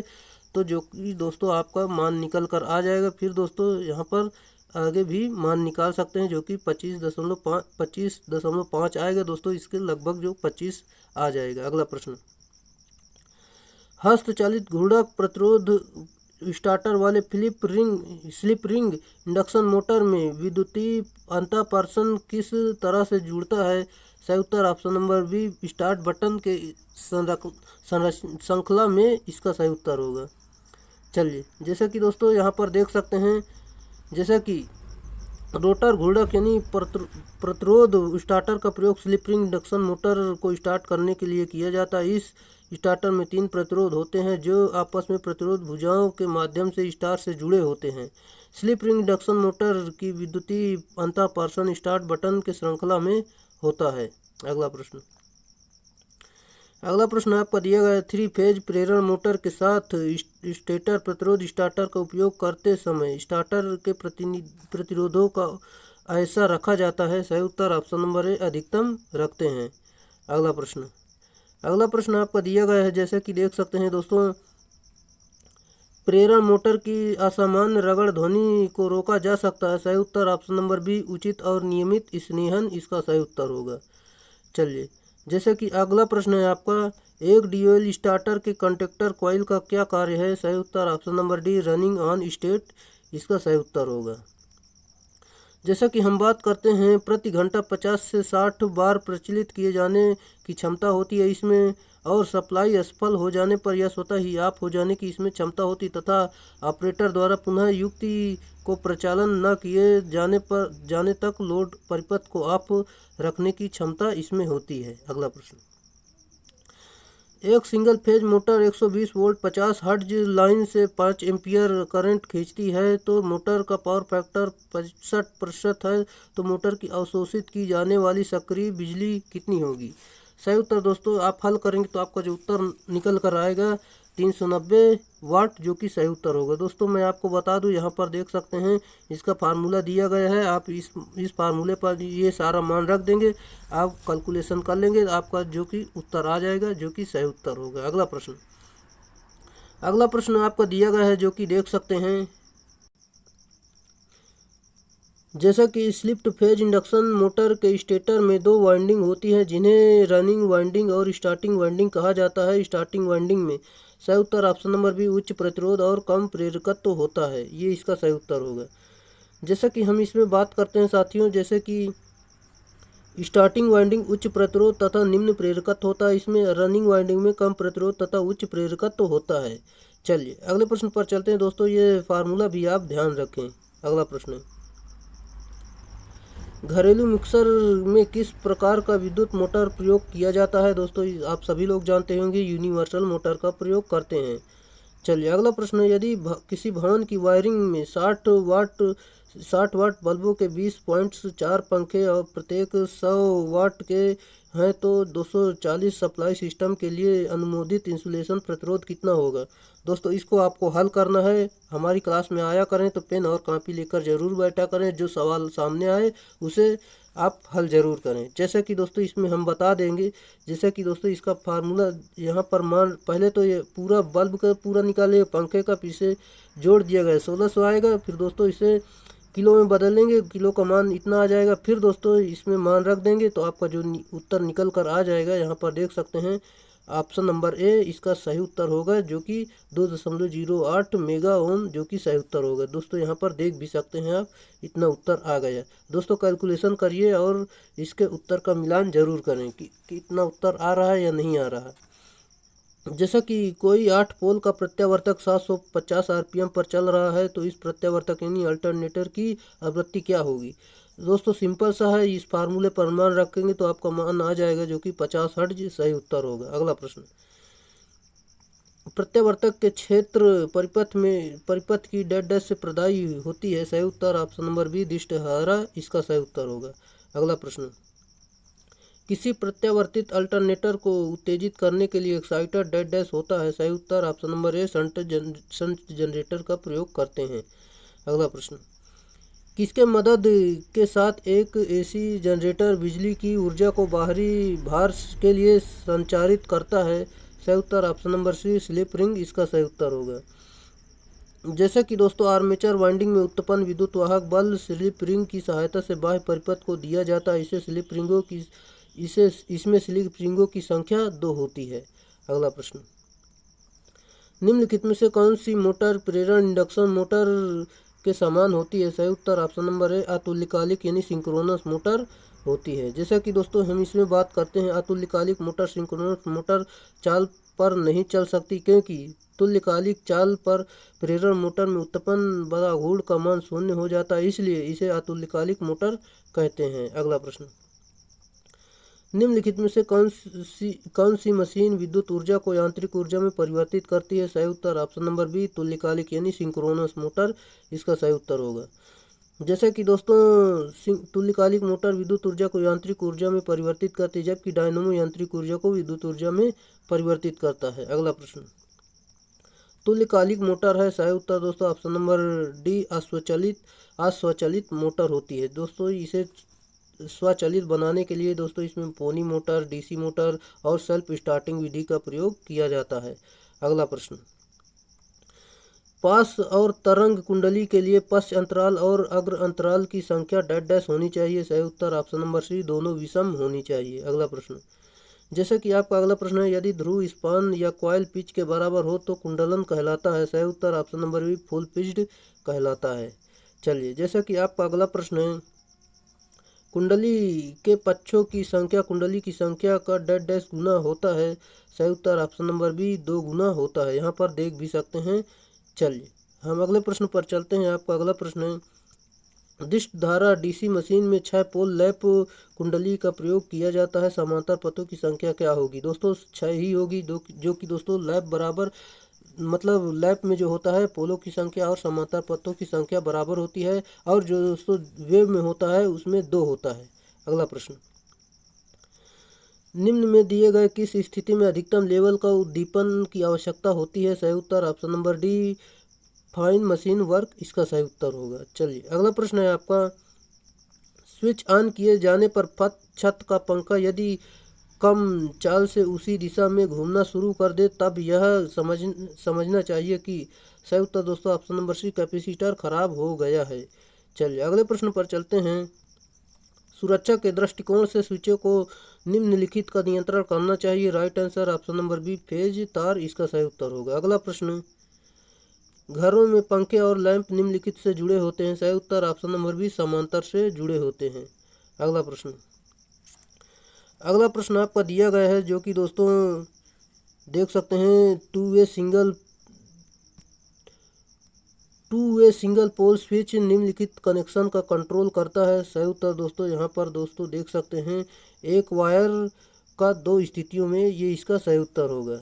तो जो कि दोस्तों आपका मान निकल कर आ जाएगा। फिर दोस्तों यहाँ पर आगे भी मान निकाल सकते हैं जो कि 25.5 आएगा दोस्तों, इसके लगभग जो 25 आ जाएगा। अगला प्रश्न, हस्तचालित घूर्णक प्रतिरोध स्टार्टर वाले स्लिप रिंग इंडक्शन मोटर में विद्युतीय अंतःपर्शन किस तरह से जुड़ता है? सही उत्तर option number B, start button के श्रृंखला में इसका सही उत्तर होगा। चलिए, जैसा कि दोस्तों यहाँ पर देख सकते हैं, जैसा कि रोटर घूर्णक यानी प्रतिरोध स्टार्टर का प्रयोग स्लिप रिंग इंडक्शन मोटर को स्टार्ट करने के लिए किया जाता है। इस स्टार्टर में 3 प्रतिरोध होते हैं जो आपस में प्रतिरोध भुजाओं के माध्यम से स्टार्ट से जुड़े होते हैं। स्लिप रिंग इंडक्शन मोटर की विद्युतीय अंतःपर्शन स्टार्ट बटन के श्रृंखला में होता है। अगला प्रश्न आपका दिया गया, 3 फेज प्रेरण मोटर के साथ स्टेटर प्रतिरोध स्टार्टर का उपयोग करते समय स्टार्टर के प्रतिरोधों का ऐसा रखा जाता है। सही उत्तर ऑप्शन नंबर ए, अधिकतम रखते हैं। अगला प्रश्न आपका दिया गया है, जैसे कि देख सकते हैं दोस्तों, प्रेरण मोटर की असामान्य रगड़ ध्वनि को रोका जा सकता है। सही उत्तर ऑप्शन नंबर बी, उचित और नियमित स्नेहन इसका सही उत्तर होगा। चलिए, जैसे कि अगला प्रश्न है आपका, एक ड्यूल स्टार्टर के कंडक्टर कॉइल का क्या कार्य है? सही उत्तर option number D, running on state इसका सही उत्तर होगा। जैसा कि हम बात करते हैं, प्रति घंटा 50 से 60 बार प्रचलित किए जाने की क्षमता होती है इसमें, और सप्लाई असफल हो जाने पर यह स्वतः ही ऑफ हो जाने की इसमें क्षमता होती तथा ऑपरेटर द्वारा पुनः युक्ति को प्रचालन न किए जाने तक लोड परिपथ को ऑफ रखने की क्षमता इसमें होती है। अगला प्रश्न, एक single phase motor 120 volt 50 hertz line से 5 एम्पियर करंट खींचती है, तो मोटर का पावर फैक्टर 65% है, तो मोटर की अवशोषित की जाने वाली सक्रिय बिजली कितनी होगी? सही उत्तर दोस्तों आप हल करेंगे तो आपका जो उत्तर निकल कर आएगा 390 वाट, जो कि सही उत्तर होगा। दोस्तों मैं आपको बता दूं, यहाँ पर देख सकते हैं इसका फार्मूला दिया गया है, आप इस फार्मूले पर ये सारा मान रख देंगे, आप कैलकुलेशन कर लेंगे, आपका जो कि उत्तर आ जाएगा, जो कि सही उत्तर होगा। अगला प्रश्न आपका दिया गया है, जो कि देख सकते हैं, जैसा कि स्लिप फेज इंडक्शन मोटर के स्टेटर में 2 वाइंडिंग होती है जिन्हें रनिंग वाइंडिंग और स्टार्टिंग वाइंडिंग कहा जाता है। स्टार्टिंग वाइंडिंग में सही उत्तर ऑप्शन नंबर बी, उच्च प्रतिरोध और कम प्रेरकत्व होता है, ये इसका सही उत्तर होगा। जैसा कि हम इसमें बात करते हैं साथियों, जैसे कि स्टार्टिंग वाइंडिंग उच्च प्रतिरोध तथा निम्न प्रेरकत्व होता है, इसमें रनिंग वाइंडिंग में कम प्रतिरोध तथा उच्च प्रेरकत्व होता है। चलिए अगले प्रश्न पर चलते हैं दोस्तों, ये फार्मूला भी आप ध्यान रखें। अगला प्रश्न, घरेलू मिक्सर में किस प्रकार का विद्युत मोटर प्रयोग किया जाता है? दोस्तों आप सभी लोग जानते होंगे, यूनिवर्सल मोटर का प्रयोग करते हैं। चलिए अगला प्रश्न, यदि किसी भवन की वायरिंग में 60 वाट बल्बों के 20.4 पंखे और प्रत्येक 100 वाट के हैं, तो 240 सप्लाई सिस्टम के लिए अनुमोदित इंसुलेशन प्रतिरोध कितना होगा? दोस्तों इसको आपको हल करना है, हमारी क्लास में आया करें तो पेन और कॉपी लेकर जरूर बैठा करें, जो सवाल सामने आए उसे आप हल जरूर करें। जैसे कि दोस्तों इसमें हम बता देंगे, जैसे कि दोस्तों इसका फार्मूला यहाँ पर मान, पहले तो ये पूरा बल्ब का पूरा निकाले, पंखे का पीछे जोड़ दिया गया 1600 आएगा, फिर दोस्तों इसे किलो में बदल लेंगे, किलो का मान इतना आ जाएगा, फिर दोस्तों इसमें मान रख देंगे तो आपका जो उत्तर निकल कर आ जाएगा, यहाँ पर देख सकते हैं ऑप्शन नंबर ए इसका सही उत्तर होगा, जो कि 2.08 मेगा ओम, जो कि सही उत्तर होगा। दोस्तों यहाँ पर देख भी सकते हैं आप, इतना उत्तर आ गया। दोस्तों कैलकुलेशन करिए और इसके उत्तर का मिलान जरूर करें कि इतना उत्तर आ रहा है या नहीं आ रहा है। जैसा कि कोई 8 पोल का प्रत्यावर्तक 750 आरपीएम पर चल रहा है, तो इस प्रत्यावर्तक यानी अल्टरनेटर की आवृत्ति क्या होगी? दोस्तों सिंपल सा है, इस फार्मूले पर मान रखेंगे तो आपका मान आ जाएगा, जो कि 50 हर्ट्ज सही उत्तर होगा। अगला प्रश्न, प्रत्यावर्तक के क्षेत्र परिपथ की डैश से प्रदायी होती है, सही उत्तर ऑप्शन नंबर बी, दिष्टहारा इसका सही उत्तर होगा। अगला प्रश्न, किसी प्रत्यावर्तित अल्टरनेटर को उत्तेजित करने के लिए एक्साइटर डैश होता है, सही उत्तर option number A, shunt generator का प्रयोग करते हैं। अगला प्रश्न, किसके मदद के साथ एक एसी जनरेटर बिजली की ऊर्जा को बाहरी भार के लिए संचारित करता है? सही उत्तर option number C, slip ring इसका सही उत्तर होगा। जैसा कि दोस्तों आर्मेचर वाइंडिंग में उत्पन्न विद्युत वाहक बल स्लिप रिंग की सहायता से बाह्य परिपथ को दिया जाता है। इसमें स्लिप रिंगों की संख्या 2 होती है। अगला प्रश्न, निम्नलिखित में से कौन सी मोटर प्रेरण इंडक्शन मोटर के समान होती है? सही उत्तर ऑप्शन नंबर ए अतुल्यकालिक यानी सिंक्रोनस मोटर होती है। जैसा कि दोस्तों हम इसमें बात करते हैं, अतुल्यकालिक मोटर सिंक्रोनस मोटर चाल पर नहीं चल सकती, क्योंकि तुल्यकालिक चाल पर प्रेरण मोटर में उत्पन्न बड़ा घूर्ण का मान शून्य हो जाता है, इसलिए इसे अतुल्यकालिक मोटर कहते हैं। अगला प्रश्न, निम्नलिखित में से कौन सी मशीन विद्युत ऊर्जा को यांत्रिक ऊर्जा में परिवर्तित करती है? सही उत्तर ऑप्शन नंबर बी तुल्यकालिक यानी सिंक्रोनस मोटर इसका सही उत्तर होगा। जैसा कि दोस्तों तुल्यकालिक मोटर विद्युत ऊर्जा को यांत्रिक ऊर्जा में परिवर्तित करती है, जबकि डायनामो यांत्रिक ऊर्जा को विद्युत ऊर्जा में परिवर्तित करता है। अगला प्रश्न, तुल्यकालिक मोटर है, सही उत्तर दोस्तों ऑप्शन नंबर डी अस्वचालित मोटर होती है। दोस्तों इसे स्वचालित बनाने के लिए दोस्तों इसमें पोनी मोटर, डीसी मोटर और सेल्फ स्टार्टिंग विधि का प्रयोग किया जाता है। अगला प्रश्न, पास और तरंग कुंडली के लिए पश्च अंतराल और अग्र अंतराल की संख्या डैश डैश होनी चाहिए। सही उत्तर ऑप्शन नंबर सी दोनों विषम होनी चाहिए। अगला प्रश्न, जैसा कि आपका अगला प्रश्न है, यदि ध्रुव स्पान या कॉइल पिच के बराबर हो तो कुंडलन कहलाता है। सही उत्तर option number B full pitched कहलाता है। चलिए, जैसा कि आपका अगला प्रश्न है, कुंडली के पक्षों की संख्या कुंडली की संख्या का डैश डैश गुना होता है। सही उत्तर ऑप्शन नंबर बी 2 गुना होता है। यहाँ पर देख भी सकते हैं। चलिए हम अगले प्रश्न पर चलते हैं। आपका अगला प्रश्न है, दिष्ट धारा डीसी मशीन में 6 पोल लैप कुंडली का प्रयोग किया जाता है, समांतर पथों की संख्या क्या होगी? दोस्तों 6 ही होगी, जो कि दोस्तों लैप बराबर मतलब लैप में जो होता है पोलों की संख्या और समांतर पथों की संख्या बराबर होती है, और जो दोस्तों वेव में होता है उसमें 2 होता है। अगला प्रश्न, निम्न में दिए गए किस स्थिति में अधिकतम लेवल का उद्दीपन की आवश्यकता होती है? सही उत्तर option number D fine machine work इसका सही उत्तर होगा। चलिए अगला प्रश्न है आपका, स्विच ऑन किए जाने पर छत का पंखा यदि कम चाल से उसी दिशा में घूमना शुरू कर दे तब यह समझना चाहिए कि सही उत्तर दोस्तों ऑप्शन नंबर सी कैपेसिटर खराब हो गया है। चलिए अगले प्रश्न पर चलते हैं। सुरक्षा के दृष्टिकोण से स्विचों को निम्नलिखित का नियंत्रण करना चाहिए। Right answer option number B phase तार इसका सही उत्तर होगा। अगला प्रश्न, घरों में पंखे और लैंप निम्नलिखित से जुड़े होते हैं। सही उत्तर ऑप्शन नंबर बी समांतर से जुड़े होते हैं। अगला प्रश्न आपका दिया गया है, जो कि दोस्तों देख सकते हैं, two way single pole switch निम्नलिखित कनेक्शन का कंट्रोल करता है। सही उत्तर दोस्तों यहाँ पर दोस्तों देख सकते हैं, एक वायर का 2 स्थितियों में, ये इसका सही उत्तर होगा।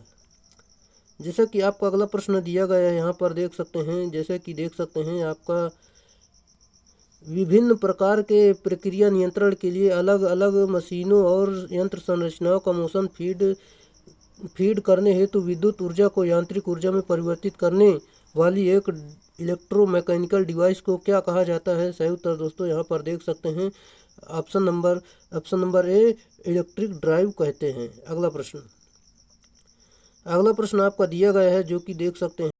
जैसा कि आपका अगला प्रश्न दिया गया है, यहाँ पर देख सकते हैं, जैसे कि देख सकते हैं आपका विभिन्न प्रकार के प्रक्रिया नियंत्रण के लिए अलग अलग मशीनों और यंत्र संरचनाओं का मोशन फीड करने हेतु विद्युत ऊर्जा को यांत्रिक ऊर्जा में परिवर्तित करने वाली एक इलेक्ट्रोमैकेनिकल डिवाइस को क्या कहा जाता है? सही उत्तर दोस्तों यहाँ पर देख सकते हैं, ऑप्शन नंबर ए इलेक्ट्रिक ड्राइव कहते हैं। अगला प्रश्न आपका दिया गया है, जो कि देख सकते हैं।